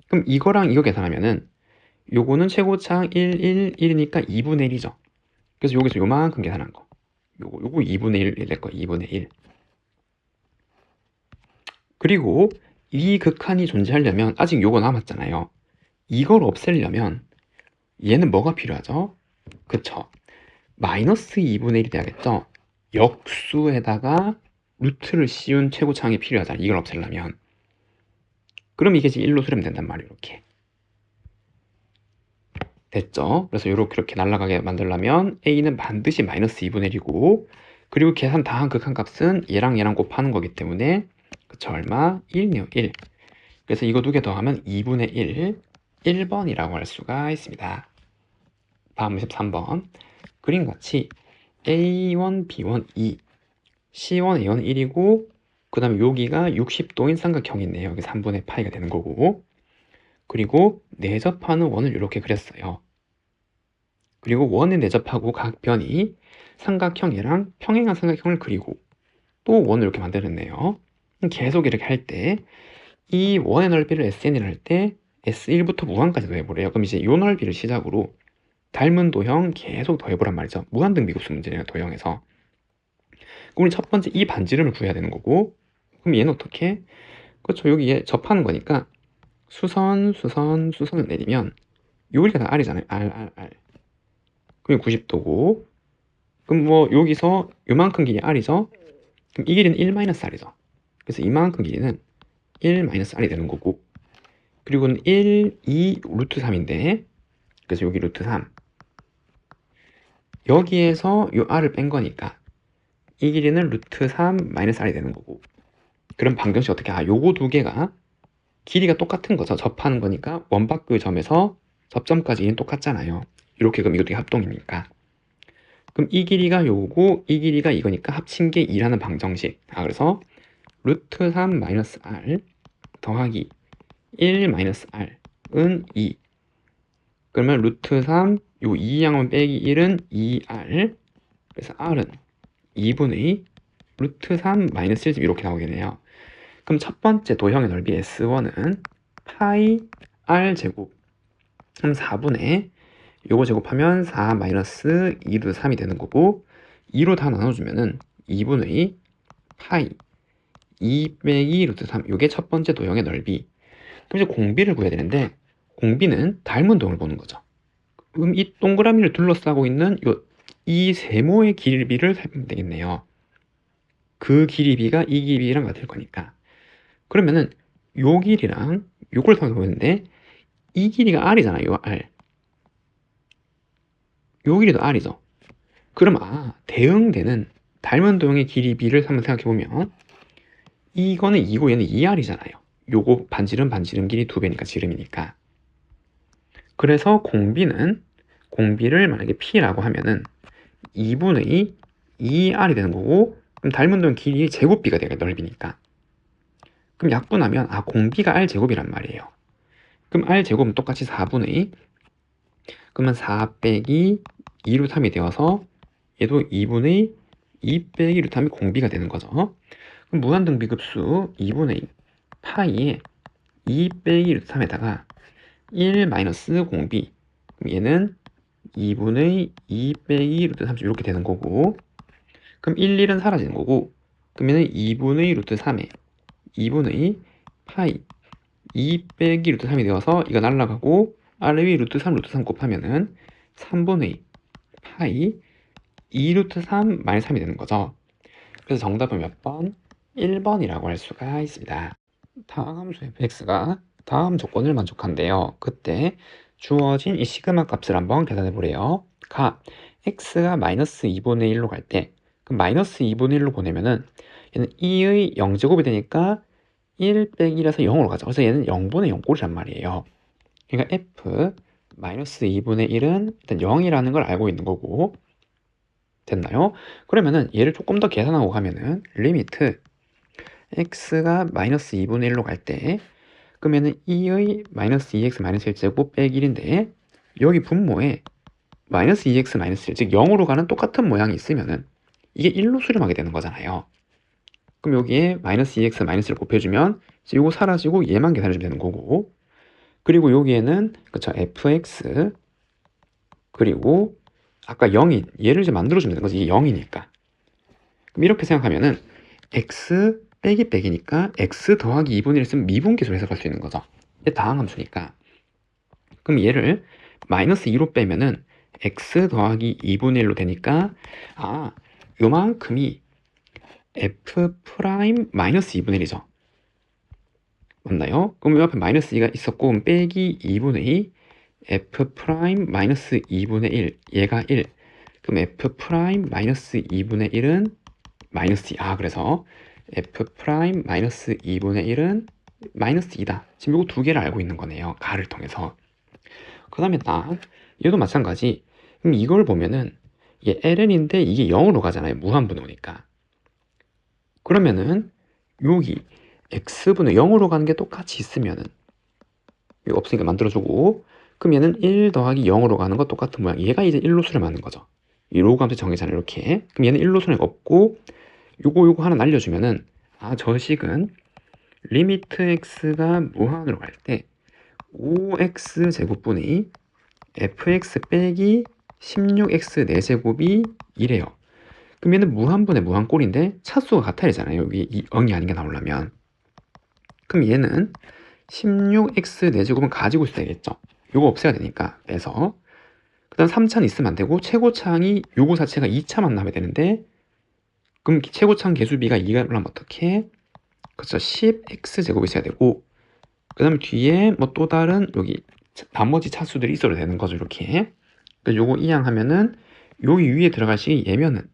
그럼 이거랑 이거 계산하면은 요거는 최고차항 1, 1, 1이니까 2분의 1이죠. 그래서 여기서 요만큼 계산한 거. 요거 2분의 1 될 거, 2분의 1. 그리고 이 극한이 존재하려면 아직 요거 남았잖아요. 이걸 없애려면 얘는 뭐가 필요하죠? 그쵸? 마이너스 2분의 1이 돼야겠죠? 역수에다가 루트를 씌운 최고차항이 필요하잖아, 이걸 없애려면. 그럼 이게 지금 1로 수렴된단 말이에요. 이렇게 됐죠? 그래서 이렇게 날아가게 만들려면 a는 반드시 마이너스 2분의 1이고, 그리고 계산 다 한 극한값은 얘랑 얘랑 곱하는 거기 때문에 그쵸, 얼마? 1이네요. 1. 그래서 이거 두 개 더하면 2분의 1, 1번이라고 할 수가 있습니다. 다음 13번. 그림같이 A1, B1, 2, C1, A1, 1이고, 그 다음에 여기가 60도인 삼각형이네요. 여기 3분의 파이가 되는 거고, 그리고 내접하는 원을 이렇게 그렸어요. 그리고 원에 내접하고 각 변이 삼각형이랑 평행한 삼각형을 그리고 또 원을 이렇게 만들었네요. 계속 이렇게 할 때 이 원의 넓이를 SN이라 할 때 S1부터 무한까지 더해보래요. 그럼 이제 이 넓이를 시작으로 닮은 도형 계속 더해보란 말이죠. 무한등비급수 문제네요, 도형에서. 그럼 우리 첫 번째 이 반지름을 구해야 되는 거고, 그럼 얘는 어떻게? 그렇죠. 여기에 접하는 거니까 수선을 내리면 요 길이가 다 R이잖아요. R. 그럼 90도고, 그럼 뭐 여기서 요만큼 길이 R이죠. 그럼 이 길이는 1-R이죠. 그래서 이만큼 길이는 1-R이 되는 거고, 그리고는 1, 2, 루트 3인데, 그래서 여기 루트 3. 여기에서 요 R을 뺀 거니까 이 길이는 루트 3-R이 되는 거고, 그럼 방정식 어떻게? 요거 두 개가 길이가 똑같은 거죠. 접하는 거니까 원바퀴 점에서 접점까지는 똑같잖아요. 이렇게 그럼 이것도 합동이니까. 그럼 이 길이가 요거고 이 길이가 이거니까 합친 게 2라는 방정식. 그래서 루트 3-R 더하기 1-R은 2. 그러면 루트 3, 요 2양은 빼기 1은 2R. 그래서 R은 2분의 루트 3-1 이렇게 나오겠네요. 그럼 첫 번째 도형의 넓이 S1은 파이 R 제곱. 그럼 4분의 요거 제곱하면 4-2루트 3이 되는 거고, 2로 다 나눠주면은 2분의 파이 2 빼기 루트 3. 요게 첫 번째 도형의 넓이. 그럼 이제 공비를 구해야 되는데, 공비는 닮은 도형을 보는 거죠. 그럼 이 동그라미를 둘러싸고 있는 이 세모의 길이를 살피면 되겠네요. 그 길이비가 이 길이랑 같을 거니까. 그러면은 요 길이랑 요걸 생각해보는데, 이 길이가 R이잖아요. 요 R. 요 길이도 R이죠. 그럼 대응되는 닮은 도형의 길이비를 한번 생각해보면, 이거는 2고 얘는 2R이잖아요. 요거 반지름 길이 2배니까 지름이니까. 그래서 공비를 만약에 P라고 하면은 2분의 2R이 되는 거고, 그럼 닮은 도형 길이의 제곱비가 되게 넓이니까. 그럼 약분하면 공비가 R제곱이란 말이에요. 그럼 R제곱은 똑같이 4분의, 그러면 4 빼기 2루트 3이 되어서 얘도 2분의 2 빼기 루트 3이 공비가 되는 거죠. 그럼 무한등비급수 2분의 파이에 2 빼기 루트 3에다가 1 마이너스 공비. 그럼 얘는 2분의 2 빼기 루트 30 이렇게 되는 거고, 그럼 1은 사라지는 거고, 그러면은 2분의 루트 3에 2분의 파이 2 빼기 루트 3이 되어서 이거 날라가고, R위 루트 3 곱하면은 3분의 파이 2 루트 3 마이너스 3이 되는 거죠. 그래서 정답은 몇 번? 1번이라고 할 수가 있습니다. 다음 함수 fx가 다음 조건을 만족한대요. 그때 주어진 이 시그마 값을 한번 계산해 보래요. x가 마이너스 2분의 1로 갈 때, 그럼 마이너스 2분의 1로 보내면은 얘는 2의 0제곱이 되니까 1 빼기 1에서 0으로 가죠. 그래서 얘는 0분의 0꼴이란 말이에요. 그러니까 f 마이너스 2분의 1은 일단 0이라는 걸 알고 있는 거고, 됐나요? 그러면은 얘를 조금 더 계산하고 가면은 리미트 x가 마이너스 2분의 1로 갈 때, 그러면은 2의 마이너스 2x 마이너스 1제곱 빼기 1인데, 여기 분모에 마이너스 2x 마이너스 1, 즉 0으로 가는 똑같은 모양이 있으면은 이게 1로 수렴하게 되는 거잖아요. 그럼 여기에 마이너스 2x 마이너스 1 곱해주면 이제 요거 사라지고 얘만 계산해주면 되는 거고, 그리고 여기에는 그쵸 fx, 그리고 아까 0이 얘를 이제 만들어주면 되는 거지. 이게 0이니까. 그럼 이렇게 생각하면은 x 빼기 빼기니까 x 더하기 2분의 1 쓰면 미분계수로 해석할 수 있는 거죠. 얘 다항함수니까. 그럼 얘를 마이너스 2로 빼면은 x 더하기 2분의 1로 되니까 요만큼이 f 프라임 마이너스 2분의 1이죠. 맞나요? 그럼 요 앞에 마이너스 2가 있었고, 그럼 빼기 2분의 2 f 프라임 마이너스 2분의 1, 얘가 1. 그럼 f 프라임 마이너스 2분의 1은 마이너스 2. 그래서 f 프라임 마이너스 2분의 1은 마이너스 2다. 지금 이거 두 개를 알고 있는 거네요. 가를 통해서. 그 다음에 얘도 마찬가지. 그럼 이걸 보면은 이게 ln인데 이게 0으로 가잖아요. 무한분호니까. 그러면은 여기 x분의 0으로 가는 게 똑같이 있으면은, 이거 없으니까 만들어주고, 그럼 얘는 1 더하기 0으로 가는 거 똑같은 모양. 얘가 이제 1로 수렴하는 거죠. 이 로그 함수 정의잖아요. 이렇게. 그럼 얘는 1로 수렴이 없고, 요거 하나 날려주면은 저 식은 리미트 x가 무한으로 갈 때 5x 제곱분의 fx 빼기 16x 4제곱이 2래요. 그럼 얘는 무한분의 무한꼴인데 차수가 같아야 되잖아요. 여기 이 0이 아닌 게 나오려면. 그럼 얘는 16x 4제곱은 가지고 있어야 되겠죠. 요거 없애야 되니까 빼서. 그 다음 3차는 있으면 안 되고 최고차항이 요거 자체가 2차만 나와야 되는데 그럼 최고차항 개수비가 2가 나면 어떻게? 그렇죠. 10x 제곱이 있어야 되고 그 다음에 뒤에 뭐 또 다른 여기 나머지 차수들이 있어도 되는 거죠. 이렇게. 그래서 요거 이항하면은 여기 위에 들어갈 식이 얘면은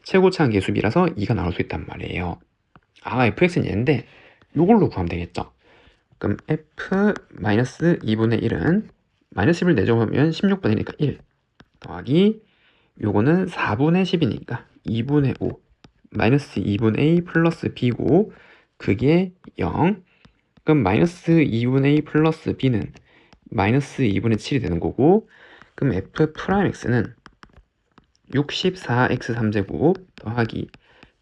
최고차항 개수비라서 2가 나올 수 있단 말이에요. 아, fx는 얘인데 요걸로 구하면 되겠죠. 그럼 f-2분의 1은 마이너스 10을 내줘보면 16분이니까 1 더하기 요거는 4분의 10이니까 2분의 5 마이너스 2분의 a 플러스 b고 그게 0. 그럼 마이너스 2분의 a 플러스 b는 마이너스 2분의 7이 되는 거고 그럼 f'(x는 64x 3제곱 더하기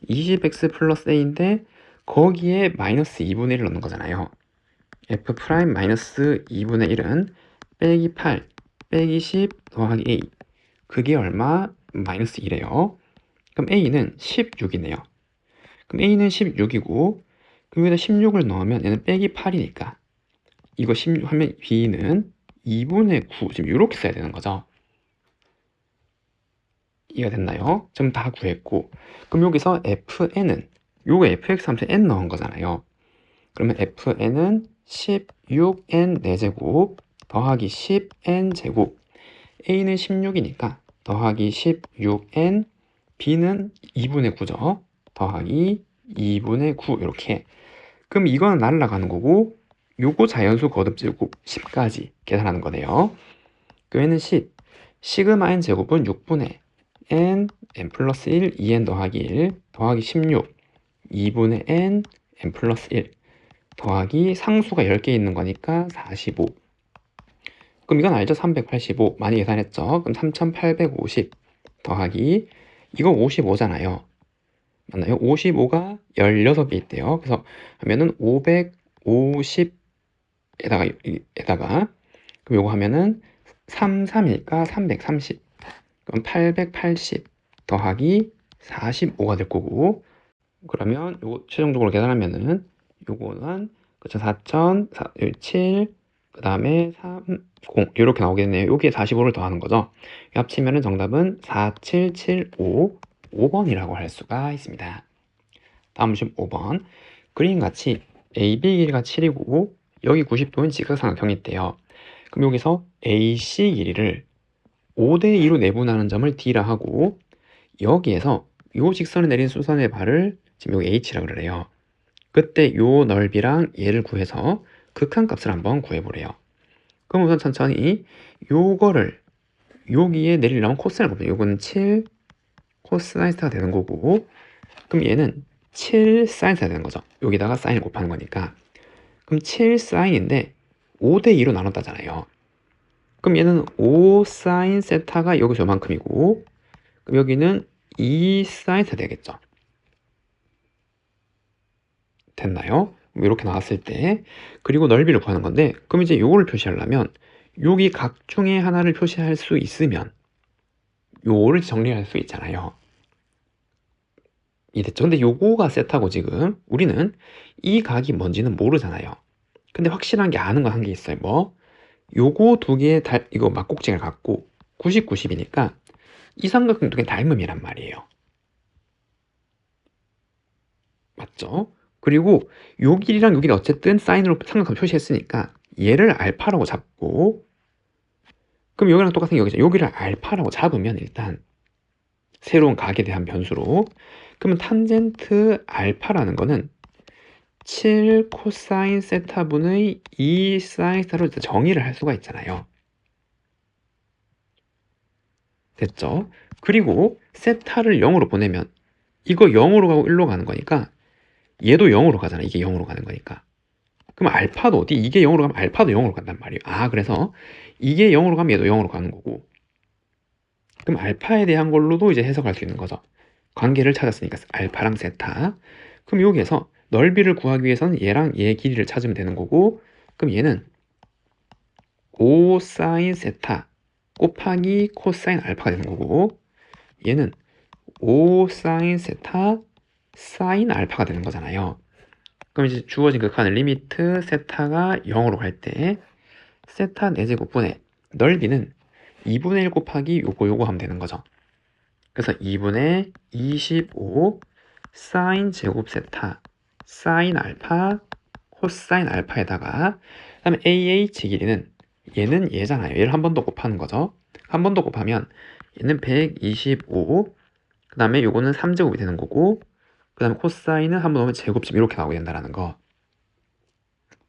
20x 플러스 a인데 거기에 마이너스 2분의 1을 넣는 거잖아요. f' 마이너스 2분의 1은 빼기 8 빼기 10 더하기 a 그게 얼마? 마이너스 2래요. 그럼 a는 16이네요. 그럼 a는 16이고 그럼 여기다 16을 넣으면 얘는 빼기 8이니까 이거 16 하면 b는 2분의 9 지금 이렇게 써야 되는 거죠. 이해가 됐나요? 지금 다 구했고 그럼 여기서 fn은 요거 fx 함수 n 넣은 거잖아요. 그러면 fn은 16n 4제곱 더하기 10n 제곱 a는 16이니까 더하기 16n b는 2분의 9죠. 더하기 2분의 9 이렇게. 그럼 이거는 날라가는 거고 요거 자연수 거듭 제곱 10까지 계산하는 거네요. 그러면 10 시그마 n 제곱은 6분의 n 플러스 1 2n 더하기 1 더하기 16 2분의 n 플러스 1 더하기 상수가 10개 있는 거니까 45. 그럼 이건 알죠? 385 많이 계산했죠? 그럼 3850 더하기 이거 55잖아요. 맞나요? 55가 16개 있대요. 그래서 하면은 550에다가 그럼 요거 하면은 33이니까 330 그럼 880 더하기 45가 될 거고 그러면 요거 최종적으로 계산하면은 요거는 그쵸 4007 그 다음에 30 이렇게 나오겠네요. 여기에 45를 더하는 거죠. 합치면은 정답은 4775 5번이라고 할 수가 있습니다. 다음 문제 5번 그림같이 AB 길이가 7이고 여기 90도인 직각삼각형이 있대요. 그럼 여기서 AC 길이를 5대2로 내분하는 점을 D라 하고 여기에서 요 직선을 내린 수선의 발을 지금 여기 H라고 그래요. 그때 요 넓이랑 얘를 구해서 극한값을 한번 구해보래요. 그럼 우선 천천히 요거를 여기에 내리려면 코사인을 곱해요. 요거는 7 코사인 스타가 되는 거고 그럼 얘는 7 사인 스타가 되는 거죠. 여기다가 사인을 곱하는 거니까 그럼 7 사인인데 5대2로 나눴다잖아요. 그럼 얘는 5 사인 세타가 여기서 요만큼이고 그럼 여기는 2 사인 세타 되겠죠. 됐나요? 이렇게 나왔을 때 그리고 넓이를 구하는 건데 그럼 이제 요거를 표시하려면 여기 각 중에 하나를 표시할 수 있으면 요거를 정리할 수 있잖아요. 이해됐죠? 근데 요거가 세타고 지금 우리는 이 각이 뭔지는 모르잖아요. 근데 확실한 게 아는 건 한 게 있어요. 뭐? 요거 두 개의 이거 막꼭지를 갖고 90, 90이니까 이 삼각형 두 개 닮음이란 말이에요. 맞죠? 그리고 요 길이랑 요 길이 어쨌든 사인으로 삼각형 표시했으니까 얘를 알파라고 잡고 그럼 여기랑 똑같은 게 여기죠. 여기를 알파라고 잡으면 일단 새로운 각에 대한 변수로 그러면 탄젠트 알파라는 거는 7 코사인 세타분의 2 사인 세타로 정의를 할 수가 있잖아요. 됐죠? 그리고 세타를 0으로 보내면 이거 0으로 가고 1로 가는 거니까 얘도 0으로 가잖아. 이게 0으로 가는 거니까. 그럼 알파도 어디? 이게 0으로 가면 알파도 0으로 간단 말이에요. 아, 그래서 이게 0으로 가면 얘도 0으로 가는 거고. 그럼 알파에 대한 걸로도 이제 해석할 수 있는 거죠. 관계를 찾았으니까 알파랑 세타. 그럼 여기에서 넓이를 구하기 위해서는 얘랑 얘 길이를 찾으면 되는 거고 그럼 얘는 5 사인 세타 곱하기 코사인 알파가 되는 거고, 얘는 5 사인 세타 사인 알파가 되는 거잖아요. 그럼 이제 주어진 극한의 리미트 세타가 0으로 갈 때 세타 4제곱분의 넓이는 2분의 1 곱하기 요거 하면 되는 거죠. 그래서 2분의 25 사인 제곱 세타 사인 알파 코사인 알파에다가 그다음에 AH 길이는 얘는 얘잖아요. 얘를 한 번 더 곱하는 거죠. 한 번 더 곱하면 얘는 125, 그 다음에 요거는 3제곱이 되는 거고, 그 다음에 코사인은 한 번 넣으면 제곱점 이렇게 나오게 된다는 거.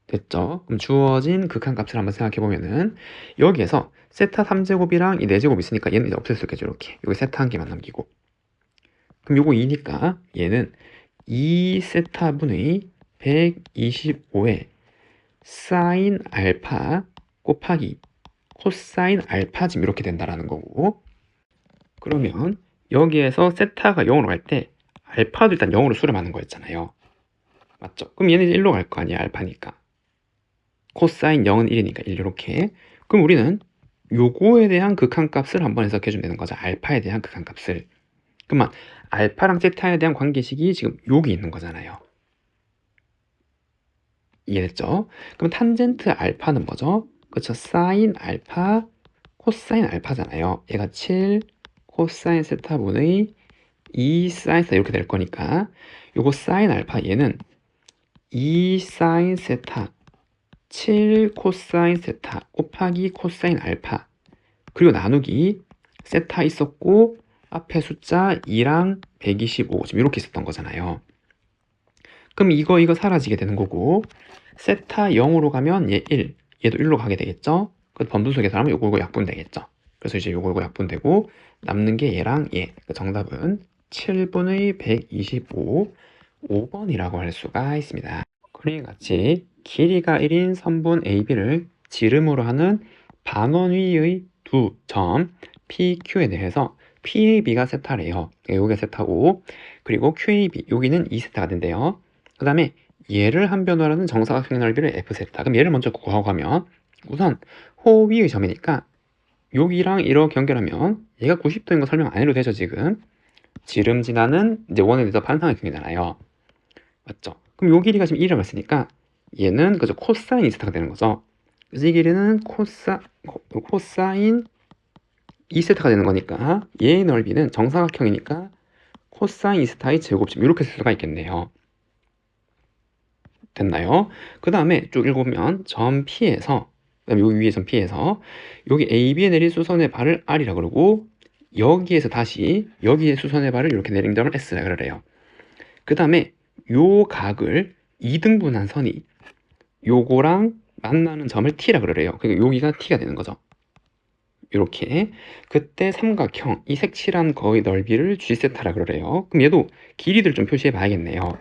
됐죠? 그럼 주어진 극한값을 한번 생각해보면은 여기에서 세타 3제곱이랑 이 4제곱 있으니까 얘는 이제 없앨 수 있겠죠. 이렇게 여기 세타 한 개만 남기고, 그럼 요거 2니까 얘는 2세타분의 125의 사인 알파 곱하기 코사인 알파 지금 이렇게 된다라는 거고, 그러면 여기에서 세타가 0으로 갈 때 알파도 일단 0으로 수렴하는 거였잖아요. 맞죠? 그럼 얘는 이제 1로 갈 거 아니야, 알파니까. 코사인 0은 1이니까 1 이렇게. 그럼 우리는 요거에 대한 극한값을 한번 해석해 주면 되는 거죠. 알파에 대한 극한값을. 그러면 알파랑 세타에 대한 관계식이 지금 여기 있는 거잖아요. 이해됐죠? 그럼 탄젠트 알파는 뭐죠? 그렇죠. 사인 알파 코사인 알파잖아요. 얘가 7 코사인 세타분의 2 사인 세타 이렇게 될 거니까 요거 사인 알파 얘는 2 사인 세타 7 코사인 세타 곱하기 코사인 알파, 그리고 나누기 세타 있었고 앞에 숫자 2랑 125 지금 이렇게 있었던 거잖아요. 그럼 이거 사라지게 되는 거고, 세타 0으로 가면 얘 1, 얘도 1로 가게 되겠죠. 그 번분수 계산하면 요거 약분 되겠죠. 그래서 이제 요거 약분되고 남는 게 얘랑 얘. 정답은 7분의 125 5번이라고 할 수가 있습니다. 그림과 같이 길이가 1인 선분 AB를 지름으로 하는 반원 위의 두 점 PQ에 대해서 PAB가 세타래요. 여기가 세타고, 그리고 QAB 여기는 2세타가 된대요. 그 다음에 얘를 한 변화라는 정사각형 넓이를 F세타. 그럼 얘를 먼저 구하고 가면 우선 호 위의 점이니까 여기랑 이렇게 연결하면 얘가 90도인 거 설명 안 해도 되죠. 지금 지름 지나는 이제 원에 대해서 반사각형이잖아요. 맞죠? 그럼 요 길이가 지금 1이라고 했으니까 얘는 그죠 코사인 2세타가 되는 거죠. 그래서 이 길이는 코사인 2세타가 되는 거니까 얘의 넓이는 정사각형이니까 코사인 2세타의 제곱점 이렇게 쓸 수가 있겠네요. 됐나요? 그 다음에 쭉 읽어보면 점 P에서, 그 다음에 여기 위에 점 P에서 여기 AB에 내린 수선의 발을 R이라 그러고, 여기에서 다시 여기에 수선의 발을 이렇게 내린 점을 S라 그래요. 그 다음에 요 각을 2등분한 선이 요거랑 만나는 점을 T라 그래요. 그러니까 여기가 T가 되는 거죠. 이렇게. 그때 삼각형 이 색칠한 거의 넓이를 G세타라 그래요. 그럼 얘도 길이들 좀 표시해 봐야겠네요.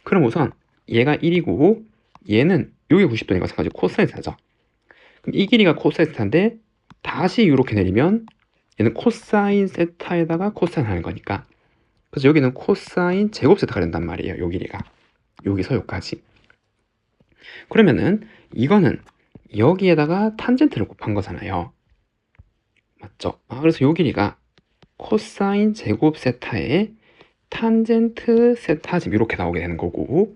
그럼 우선 얘가 1이고 얘는 여기 90도니까 마찬가지로 코사인 세타죠. 그럼 이 길이가 코사인 세타인데 다시 이렇게 내리면 얘는 코사인 세타에다가 코사인 하는 거니까, 그래서 여기는 코사인 제곱 세타가 된단 말이에요. 요 길이가 여기서 여기까지. 그러면은 이거는 여기에다가 탄젠트를 곱한 거잖아요. 맞죠? 그래서 요 길이가 코사인 제곱 세타에 탄젠트 세타 지금 이렇게 나오게 되는 거고,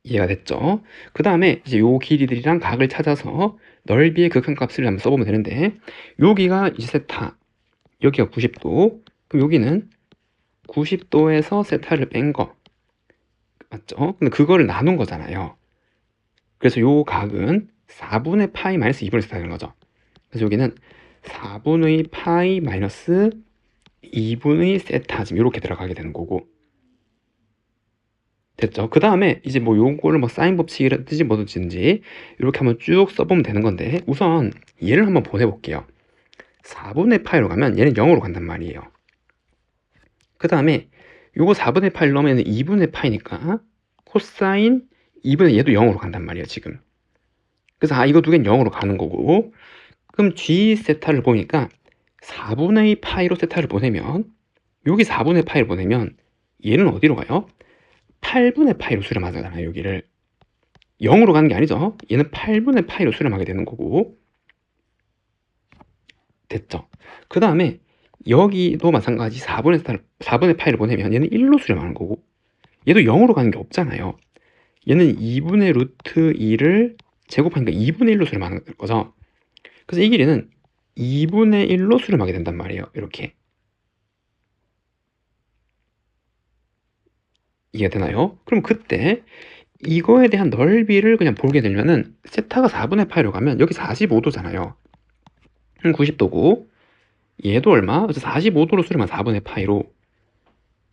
이해가 됐죠? 그 다음에 이제 요 길이들이랑 각을 찾아서 넓이의 극한값을 한번 써보면 되는데, 여기가 이제 세타, 여기가 90도, 그럼 여기는 90도에서 세타를 뺀 거, 맞죠? 근데 그거를 나눈 거잖아요. 그래서 요 각은 4분의 파이 마이너스 2분의 세타 되는 거죠. 그래서 여기는 4분의 파이 마이너스 2분의 세타 지금 이렇게 들어가게 되는 거고, 됐죠? 그 다음에 이제 뭐 요거를 뭐 사인 법칙이라든지 뭐든지 이렇게 한번 쭉 써보면 되는 건데, 우선 얘를 한번 보내볼게요. 4분의 파이로 가면 얘는 0으로 간단 말이에요. 그 다음에 요거 4분의 파이를 넣으면 2분의 파이니까 코사인 2분의 얘도 0으로 간단 말이에요 지금. 그래서 이거 두 개는 0으로 가는 거고, 그럼 G 세타를 보니까 4분의 파이로 세타를 보내면, 여기 4분의 파이를 보내면 얘는 어디로 가요? 8분의 파이로 수렴하잖아요. 여기를 0으로 가는 게 아니죠. 얘는 8분의 파이로 수렴하게 되는 거고, 됐죠? 그 다음에 여기도 마찬가지 4분의 파이를 보내면 얘는 1로 수렴하는 거고 얘도 0으로 가는 게 없잖아요. 얘는 2분의 루트 2를 제곱하니까 2분의 1로 수렴하는 거죠. 그래서 이 길이는 2분의 1로 수렴하게 된단 말이에요. 이렇게. 이해가 되나요? 그럼 그때 이거에 대한 넓이를 그냥 보게 되면은 세타가 4분의 파이로 가면 여기 45도잖아요. 90도고 얘도 얼마? 45도로 수렴한 4분의 파이로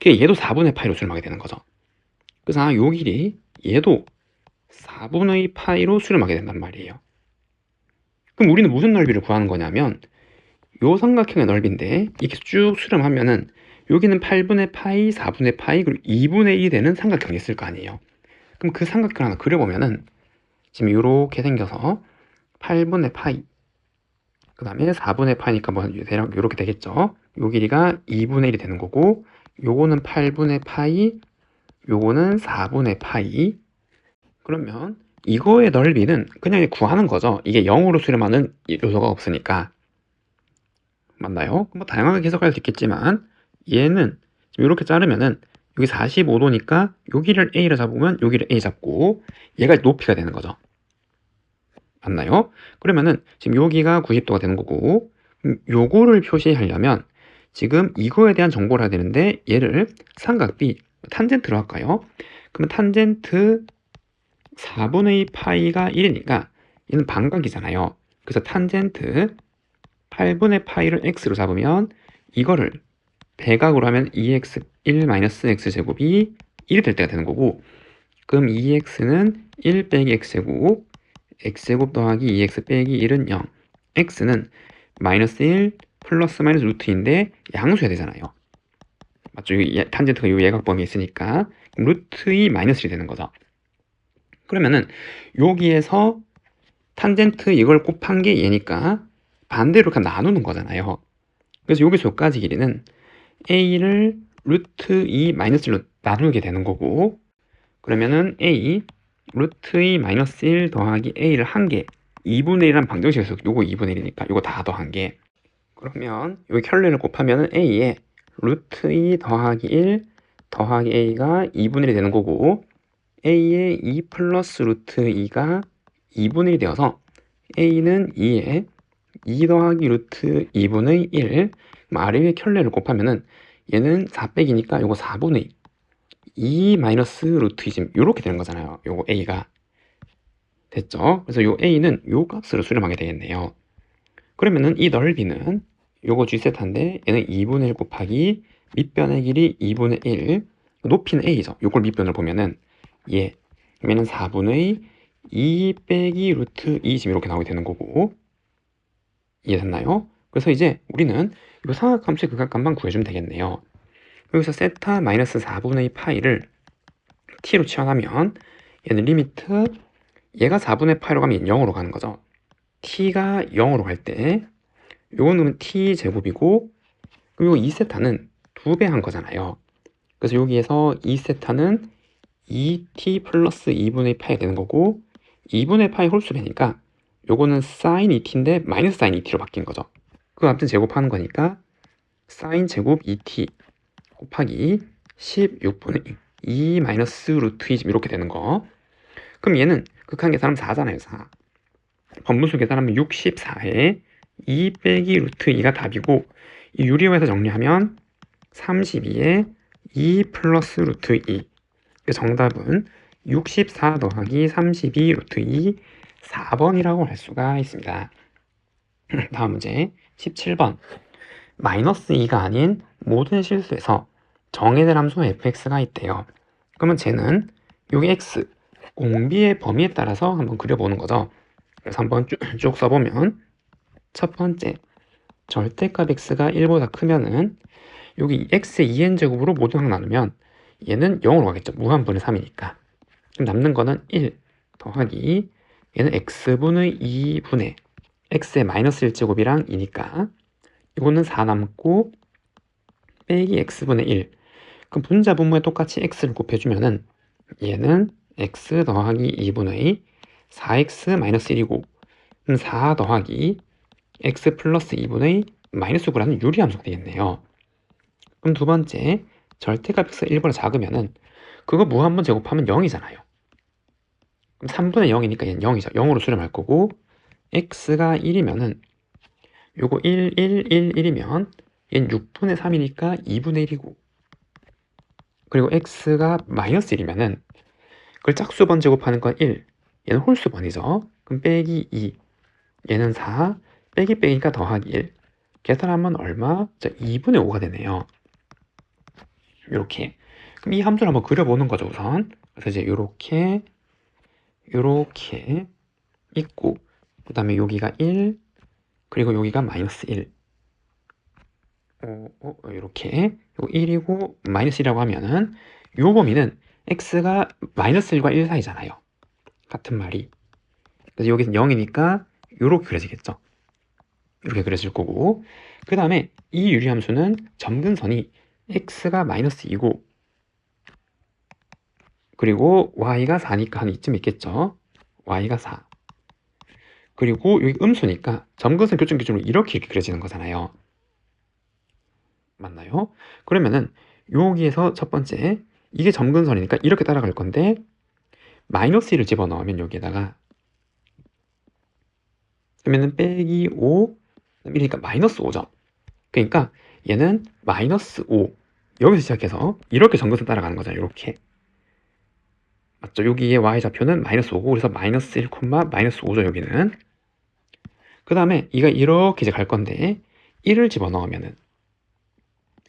얘도 4분의 파이로 수렴하게 되는 거죠. 그래서 요 길이 얘도 4분의 파이로 수렴하게 된단 말이에요. 그럼 우리는 무슨 넓이를 구하는 거냐면 요 삼각형의 넓이인데 이렇게 쭉 수렴하면은 여기는 8분의 파이, 4분의 파이, 그리고 2분의 1이 되는 삼각형이 있을 거 아니에요. 그럼 그 삼각형 하나 그려보면은 지금 이렇게 생겨서 8분의 파이, 그 다음에 4분의 파이니까 뭐 대략 이렇게 되겠죠. 요 길이가 2분의 1이 되는 거고 요거는 8분의 파이, 요거는 4분의 파이. 그러면 이거의 넓이는 그냥 구하는 거죠. 이게 0으로 수렴하는 요소가 없으니까. 맞나요? 뭐 다양하게 해석할 수 있겠지만 얘는 지금 이렇게 자르면은 여기 45도니까 여기를 A로 잡으면 여기를 A 잡고 얘가 높이가 되는 거죠. 맞나요? 그러면은 지금 여기가 90도가 되는 거고 요거를 표시하려면 지금 이거에 대한 정보를 해야 되는데 얘를 삼각비 탄젠트로 할까요? 그러면 탄젠트 4분의 파이가 1이니까 얘는 반각이잖아요. 그래서 탄젠트 8분의 파이를 x로 잡으면 이거를 대각으로 하면 2x1-x제곱이 1이 될 때가 되는 거고 그럼 2x는 1 빼기 x제곱 x제곱 더하기 2x 빼기 1은 0 x는 마이너스 1 플러스 마이너스 루트인데 양수해야 되잖아요. 맞죠? 탄젠트가 이 예각범위에 있으니까 루트 2 마이너스 1이 되는 거죠. 그러면은 여기에서 탄젠트 이걸 곱한 게 얘니까 반대로 이렇게 나누는 거잖아요. 그래서 여기서 여기까지 길이는 a를 루트 2 마이너스 1로 나누게 되는 거고 그러면은 a 루트 2 마이너스 1 더하기 a를 한 개 2분의 1이란 방정식에서 요거 2분의 1이니까 요거 다 더한 게 그러면 여기 켤레를 곱하면은 a에 루트 2 더하기 1 더하기 a가 2분의 1이 되는 거고 a에 2 플러스 루트 2가 2분의 1이 되어서 a는 2에 2 더하기 루트 2분의 1 아래 위에 켤레를 곱하면은 얘는 4 빼기니까 요거 4분의 2 마이너스 루트 2 지금 요렇게 되는 거잖아요. 요거 a가 됐죠? 그래서 요 a는 요 값으로 수렴하게 되겠네요. 그러면은 이 넓이는 요거 g세타인데 얘는 2분의 1 곱하기 밑변의 길이 2분의 1 높이는 a죠. 요걸 밑변을 보면은 얘는 4분의 2 빼기 루트 2 지금 이렇게 나오게 되는 거고 이해됐나요? 그래서 이제 우리는 이 삼각함수의 극악값만 구해주면 되겠네요. 여기서 세타 마이너스 4분의 파이를 t로 치환하면 얘는 리미트 얘가 4분의 파이로 가면 0으로 가는 거죠. t가 0으로 갈 때 요거는 t 제곱이고 그리고 2세타는 2배 한 거잖아요. 그래서 여기에서 2세타는 2t 플러스 2분의 파이 되는 거고 2분의 파이 홀수배니까 요거는 sin 2t인데 마이너스 sin 2t로 바뀐 거죠. 그거 아무튼 제곱하는 거니까 sin 제곱 2t 곱하기 16분의 2 마이너스 루트 2 지금 이렇게 되는 거. 그럼 얘는 극한 계산하면 4잖아요. 4. 번분수 계산하면 64에 2 빼기 루트 2가 답이고 이 유리화해서 정리하면 32에 2 플러스 루트 2. 정답은 64 더하기 32 루트 2 4번이라고 할 수가 있습니다. 다음 문제 17번 마이너스 2가 아닌 모든 실수에서 정해낼 함수 fx가 있대요. 그러면 쟤는 여기 x 공비의 범위에 따라서 한번 그려보는 거죠. 그래서 한번 쭉 써보면 첫 번째 절대값 x가 1보다 크면은 여기 x의 2n제곱으로 모두 항 나누면 얘는 0으로 가겠죠. 무한분의 3이니까. 그럼 남는 거는 1 더하기 얘는 x분의 2분의 x의 마이너스 1제곱이랑 2니까 이거는 4 남고 빼기 x분의 1 그럼 분자 분모에 똑같이 x를 곱해주면은 얘는 x 더하기 2분의 4x 마이너스 1이고 그럼 4 더하기 x 플러스 2분의 마이너스 9라는 유리함수가 되겠네요. 그럼 두 번째, 절대값 x가 1보다 작으면은 그거 무한번 제곱하면 0이잖아요. 그럼 3분의 0이니까 얘는 0이죠. 0으로 수렴할 거고, x가 1이면은 요거 1, 1, 1, 1이면 얘는 6분의 3이니까 2분의 1이고, 그리고 x가 마이너스 1이면은 그걸 짝수번 제곱하는 건 1, 얘는 홀수번이죠. 그럼 빼기 2, 얘는 4, 빼기 빼기니까 더하기 1. 계산하면 얼마? 자, 2분의 5가 되네요. 이렇게. 그럼 이 함수를 한번 그려보는 거죠, 우선. 그래서 이제 요렇게 있고, 그 다음에 여기가 1, 그리고 여기가 마이너스 1. 이렇게. 요 1이고 마이너스 1이라고 하면은 요 범위는 x가 마이너스 1과 1 사이잖아요. 같은 말이. 그래서 여기는 0이니까 요렇게 그려지겠죠. 이렇게 그려질 거고, 그 다음에 이 유리함수는 점근선이 x가 마이너스 2고, 그리고 y가 4니까 한 이쯤 있겠죠. y가 4. 그리고 여기 음수니까 점근선 교점 기준으로 이렇게 그려지는 거잖아요. 맞나요? 그러면은 여기에서 첫 번째, 이게 점근선이니까 이렇게 따라갈 건데 마이너스 1을 집어넣으면 여기에다가, 그러면은 빼기 5, 이러니까 마이너스 5죠. 그러니까 얘는 마이너스 5, 여기서 시작해서 이렇게 점근선 따라가는 거잖아요. 이렇게. 맞죠? 여기에 y좌표는 마이너스 5고, 그래서 마이너스 1, 마이너스 5죠, 여기는. 그 다음에 이가 이렇게 이제 갈 건데 1을 집어넣으면은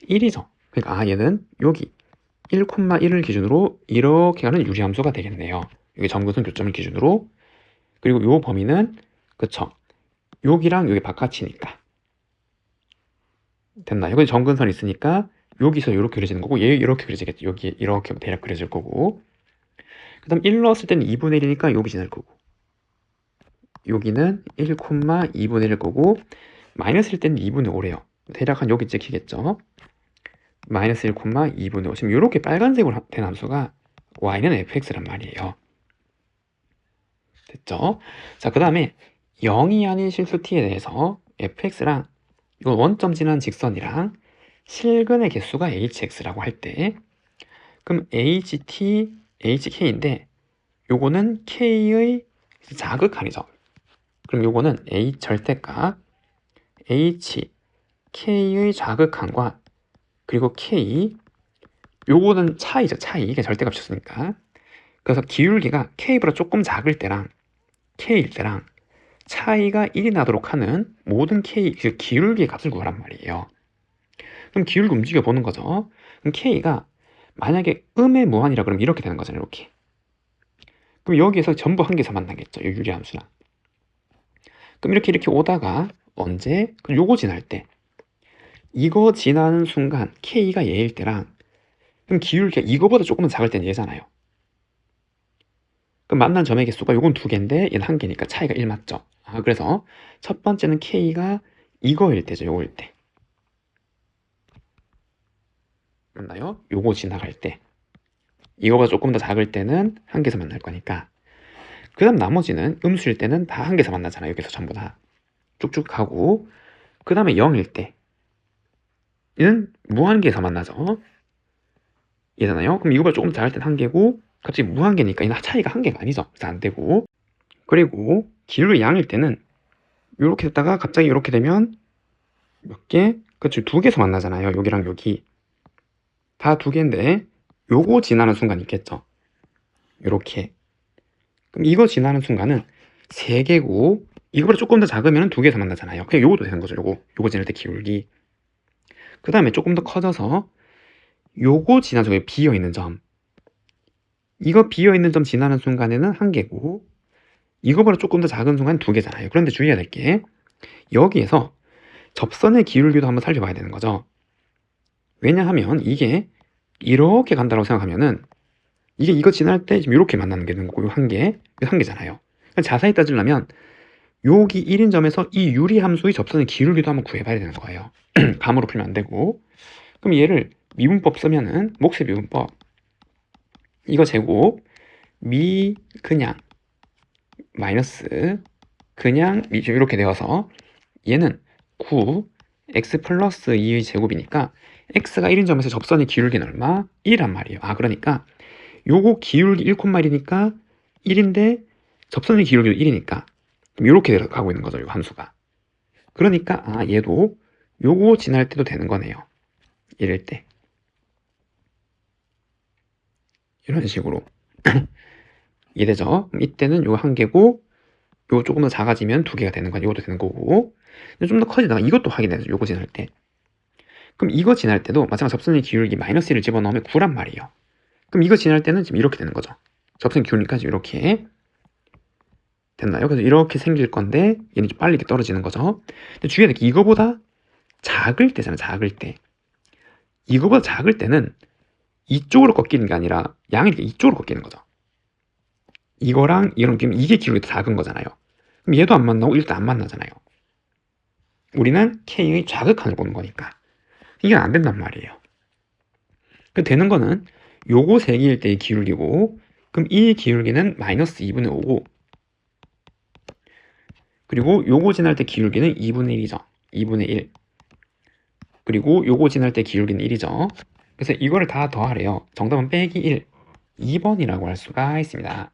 1이죠. 그러니까 얘는 여기 1,1을 기준으로 이렇게 가는 유리함수가 되겠네요. 여기 점근선 교점을 기준으로. 그리고 요 범위는, 그쵸, 여기랑 여기 바깥이니까. 됐나요? 여기 점근선이 있으니까 여기서 이렇게 그려지는 거고, 얘 이렇게 그려지겠죠. 여기 이렇게 대략 그려질 거고, 그 다음 1 넣었을 때는 2분의 1이니까 여기 지날 거고, 여기는 1,2분의 1일 거고, 마이너스 1 때는 2분의 5래요. 대략 한 여기 찍히겠죠. 마이너스 1,2분의 5. 지금 이렇게 빨간색으로 된 함수가 y는 fx란 말이에요. 됐죠? 자, 그 다음에 0이 아닌 실수 t에 대해서 fx랑 이거 원점 지난 직선이랑 실근의 개수가 hx라고 할 때, 그럼 ht, hk인데 요거는 k의 자극한이죠. 그럼 요거는 a 절대값 h, k의 자극한과 그리고 k, 요거는 차이죠. 차이. 이게 절대값 줬으니까. 그래서 기울기가 k보다 조금 작을 때랑 k일 때랑 차이가 1이 나도록 하는 모든 k, 그 기울기의 값을 구하란 말이에요. 그럼 기울기 움직여 보는 거죠. 그럼 k가 만약에 음의 무한이라 그러면 이렇게 되는 거잖아요. 이렇게. 그럼 여기에서 전부 한 개에서 만나겠죠. 이 유리함수랑. 그럼 이렇게 오다가 언제? 그럼 요거 지날 때, 이거 지나는 순간 k가 얘일 때랑, 그럼 기울기가 이거보다 조금만 작을 때는 얘잖아요. 그럼 만난 점의 개수가 요건 2개인데 얘는 1개니까 차이가 1 맞죠? 그래서 첫 번째는 k가 이거일 때죠. 요거일 때. 맞나요? 요거 지나갈 때. 이거보다 조금 더 작을 때는 1개에서 만날 거니까. 그 다음 나머지는 음수일 때는 다 1개에서 만나잖아요. 여기서 전부 다. 쭉쭉 가고. 그 다음에 0일 때 얘는 무한계에서 만나죠. 얘잖아요. 그럼 이거보다 조금 작을 때는 1개고, 갑자기 무한계니까 얘는 차이가 1개가 아니죠. 그래서 안 되고. 그리고 기울기 양일 때는 이렇게 됐다가 갑자기 이렇게 되면 몇 개? 그렇죠. 2개에서 만나잖아요. 여기랑 여기. 다 2개인데 요거 지나는 순간 있겠죠. 요렇게. 그럼 이거 지나는 순간은 3개고, 이거보다 조금 더 작으면 2개에서 만나잖아요. 그냥 요것도 되는 거죠. 요거 지날 때 기울기. 그 다음에 조금 더 커져서 요거 지나서 여기 비어있는 점, 이거 비어있는 점 지나는 순간에는 1개고, 이거보다 조금 더 작은 순간 2개잖아요. 그런데 주의해야 될 게, 여기에서 접선의 기울기도 한번 살펴봐야 되는 거죠. 왜냐하면 이게 이렇게 간다고 생각하면은 이게 이거 지날 때 지금 이렇게 만나는 게 되는 거고, 요 1개, 요 1개잖아요. 자세히 따지려면 여기 1인 점에서 이 유리함수의 접선의 기울기도 한번 구해봐야 되는 거예요. 감으로 풀면 안 되고. 그럼 얘를 미분법 쓰면은, 몫의 미분법, 이거 제곱 그냥 마이너스 그냥 이렇게 되어서 얘는 9 x 플러스 2의 제곱이니까 x가 1인 점에서 접선의 기울기는 얼마? 1이란 말이에요. 그러니까 요거 기울기 1,1이니까 1인데 접선의 기울기도 1이니까 이렇게 가고 있는 거죠. 요 함수가. 그러니까 얘도 요거 지날 때도 되는 거네요. 이럴 때 이런 식으로 이해되죠? 이때는 요 한 개고 요 조금 더 작아지면 두 개가 되는 거야. 요것도 되는 거고 좀 더 커지다가 이것도 확인해야죠. 요거 지날 때. 그럼 이거 지날 때도 마찬가지 접선의 기울기 마이너스 1을 집어넣으면 9란 말이에요. 그럼 이거 지날 때는 지금 이렇게 되는 거죠. 접선의 기울기까지 이렇게 됐나요? 그래서 이렇게 생길 건데 얘는 좀 빨리 이렇게 떨어지는 거죠. 근데 주의해야 될 게 이거보다 작을 때잖아요. 작을 때. 이거보다 작을 때는 이쪽으로 꺾이는 게 아니라 양이 이쪽으로 꺾이는 거죠. 이거랑 이런 이게 기울기 더 작은 거잖아요. 그럼 얘도 안 만나고 일도 안 만나잖아요. 우리는 K의 좌극한을 보는 거니까 이게 안 된단 말이에요. 그 되는 거는 요거 3개일 때의 기울기고 그럼 이 기울기는 마이너스 2분의 5고 그리고 요거 지날 때 기울기는 2분의 1이죠. 2분의 1 그리고 요거 지날 때 기울기는 1이죠. 그래서 이거를 다 더하래요. 정답은 빼기 1 2번이라고 할 수가 있습니다.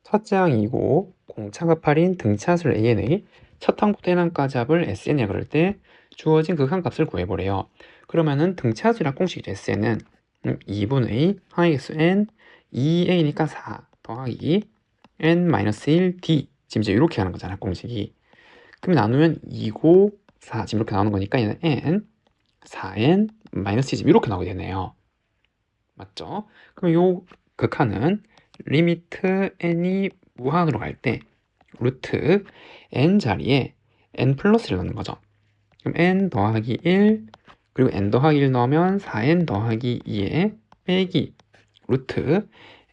첫째 항이고 공차가 8인 등차술 AN의 첫 항부터 n항까지 합을 SN이라 그럴 때 주어진 극한값을 구해보래요. 그러면은 등차술이랑 공식이죠. SN은 2분의 항의 개수 n 2a니까 4 더하기 n-1d 지금 이제 이렇게 하는 거잖아 공식이. 그럼 나누면 2고 4 지금 이렇게 나오는 거니까 얘는 n 4n 마이너스 2 이렇게 나오게 되네요. 맞죠? 그럼 요 극한은 리미트 n이 무한으로 갈 때 루트 n 자리에 n 플러스 1 넣는 거죠. 그럼 n 더하기 1 그리고 n 더하기 1 넣으면 4n 더하기 2에 빼기 루트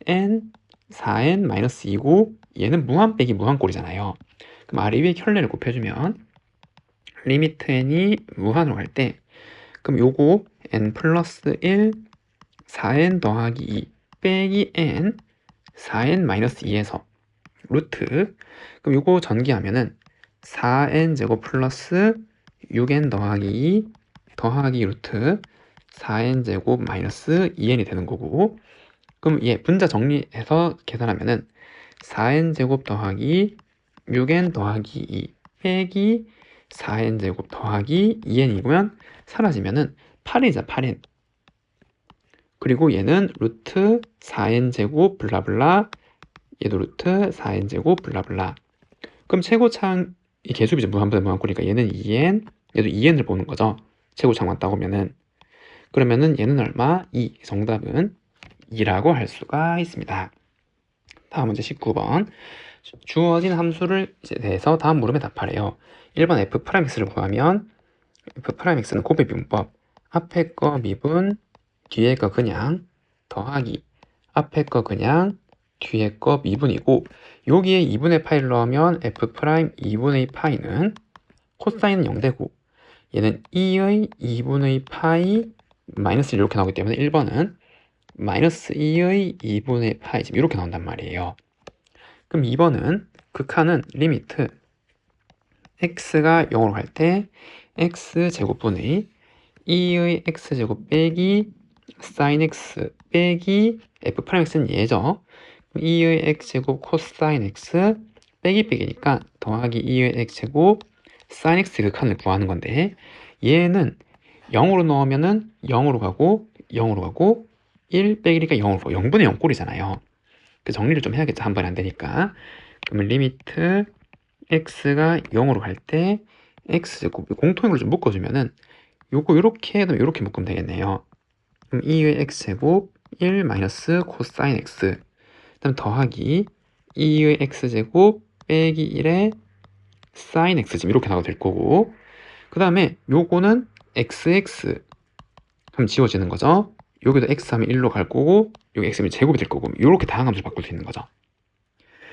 n 4n 마이너스 2고 얘는 무한 빼기 무한꼴이잖아요. 그럼 아래 위에 켤레를 곱해주면 리미트 n이 무한으로 갈 때 그럼 요거 n 플러스 1 4n 더하기 2 빼기 n 4n 마이너스 2에서 루트 그럼 요거 전기하면은 4n 제곱 플러스 6n 더하기 2 더하기 루트 4n 제곱 마이너스 2n이 되는 거고 그럼 얘 분자 정리해서 계산하면은 4n 제곱 더하기 6n 더하기 2 빼기 4n 제곱 더하기 2n이면 사라지면은 8이자 8n 그리고 얘는 루트 4n 제곱 블라블라 얘도 루트 4n 제곱 블라블라 그럼 최고차항이 개수비죠. 무한분의 무한꼴이니까 얘는 2n 얘도 2n을 보는 거죠. 최고차항만 따오면은 그러면은 얘는 얼마? 2 정답은 2라고 할 수가 있습니다. 다음 문제 19번 주어진 함수를 대해서 다음 물음에 답하래요. 1번 f'x를 구하면 f'x는 곱의 미분법 앞에 거 미분 뒤에 거 그냥 더하기 앞에 거 그냥 뒤에 거 미분이고 여기에 2분의 파이를 넣으면 f' 2분의 파이는 코사인은 0되고 얘는 2의 2분의 파이 마이너스 이렇게 나오기 때문에 1번은 마이너스 2의 2분의 파이 지금 이렇게 나온단 말이에요. 그럼 2번은 극한은 리미트 x가 0으로 갈 때 x제곱분의 2의 x제곱 빼기 sin x 빼기 f'x는 얘죠. 2의 x제곱 코사인 x 빼기 빼기니까 더하기 2의 x제곱 sin x 극한을 구하는 건데 얘는 0으로 넣으면은 0으로 가고 0으로 가고 1 빼기니까 0으로 가고 0분의 0꼴이잖아요. 그 정리를 좀 해야겠죠. 한 번에 안 되니까. 그러면 리미트 x가 0으로 갈 때 x제곱 공통으로 좀 묶어주면은 요거 요렇게 해도 요렇게 묶으면 되겠네요. 그럼 2의 x제곱 1 마이너스 코사인 x 그다음 더하기 2의 x제곱 빼기 1의 sin x 지금 이렇게 나와도 될 거고 그 다음에 요거는 xx 그럼 지워지는 거죠. 여기도 x 하면 1로 갈 거고 여기 x면 제곱이 될 거고 이렇게 다항 함수를 바꿀 수 있는 거죠.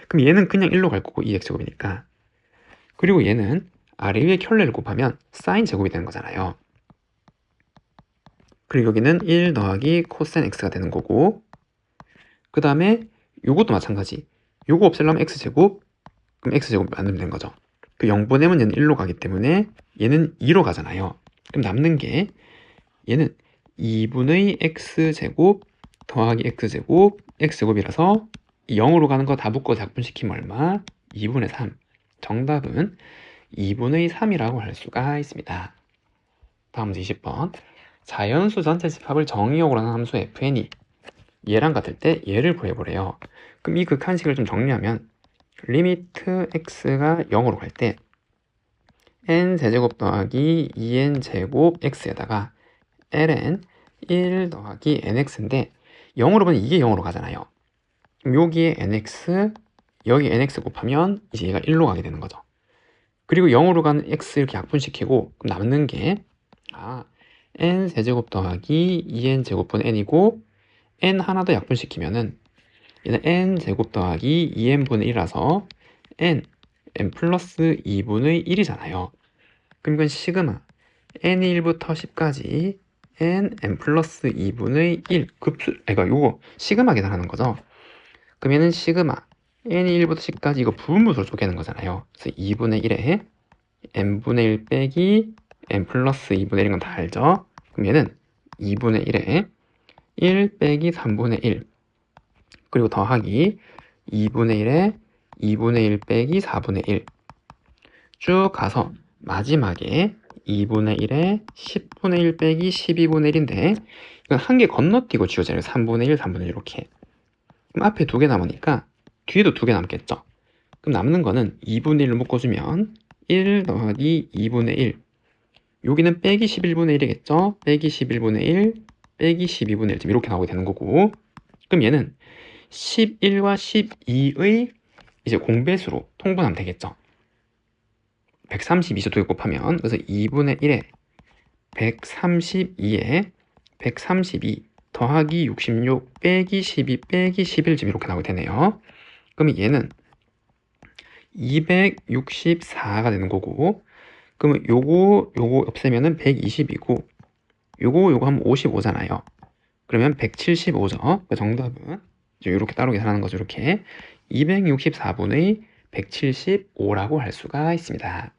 그럼 얘는 그냥 1로 갈 거고 2x제곱이니까 그리고 얘는 아래 위에 켤레를 곱하면 sin 제곱이 되는 거잖아요. 그리고 여기는 1 더하기 코사인 x가 되는 거고 그 다음에 요것도 마찬가지 요거 없애려면 x제곱 그럼 x제곱 만들면 되는 거죠. 그 0보내면 얘는 1로 가기 때문에 얘는 2로 가잖아요. 그럼 남는 게 얘는 2분의 x제곱 더하기 x제곱 x제곱이라서 0으로 가는 거 다 묶어 약분시키면 얼마? 2분의 3. 정답은 2분의 3이라고 할 수가 있습니다. 다음 문제 20번. 자연수 전체 집합을 정의역으로 하는 함수 fn이 얘랑 같을 때 얘를 구해보래요. 그럼 이 극한식을 좀 정리하면 리미트 x가 0으로 갈 때 n세제곱 더하기 2n제곱 x에다가 ln 1 더하기 nx인데 0으로 보면 이게 0으로 가잖아요. 그럼 여기에 nx, 여기 nx 곱하면 이제 얘가 1로 가게 되는 거죠. 그리고 0으로 가는 x 이렇게 약분시키고 그럼 남는 게 n세제곱 더하기 2n제곱분 n이고 n 하나 더 약분시키면은 얘는 n제곱 더하기 2n분의 1이라서 n 플러스 2분의 1이잖아요. 그럼 이건 시그마 n이 1부터 10까지 n 플러스 2분의 1 급수, 그러니까 요거 시그마 계산하는 거죠. 그럼 얘는 시그마 n이 1부터 10까지 이거 부분분수로 쪼개는 거잖아요. 그래서 2분의 1에 n분의 1 빼기 n 플러스 2분의 1인 건 다 알죠? 그럼 얘는 2분의 1에 1 빼기 3분의 1 그리고 더하기 2분의 1에 2분의 1 빼기 4분의 1 쭉 가서 마지막에 2분의 1에 10분의 1 빼기 12분의 1인데 이건 한 개 건너뛰고 지워져요. 3분의 1, 3분의 1 이렇게. 그럼 앞에 2개 남으니까 뒤에도 2개 남겠죠. 그럼 남는 거는 2분의 1로 묶어주면 1 더하기 2분의 1 여기는 빼기 11분의 1이겠죠. 빼기 11분의 1 빼기 12분의 1 지금 이렇게 나오게 되는 거고 그럼 얘는 11과 12의 이제 공배수로 통분하면 되겠죠. 132죠. 2개 곱하면 그래서 2분의 1에 132에 132 더하기 66 빼기 12 빼기 11 지금 이렇게 나오게 되네요. 그러면 얘는 264가 되는 거고 그러면 요거 없애면은 120이고 요거 하면 55잖아요. 그러면 175죠. 그 정답은 이렇게 따로 계산하는 거죠. 이렇게 264분의 175라고 할 수가 있습니다.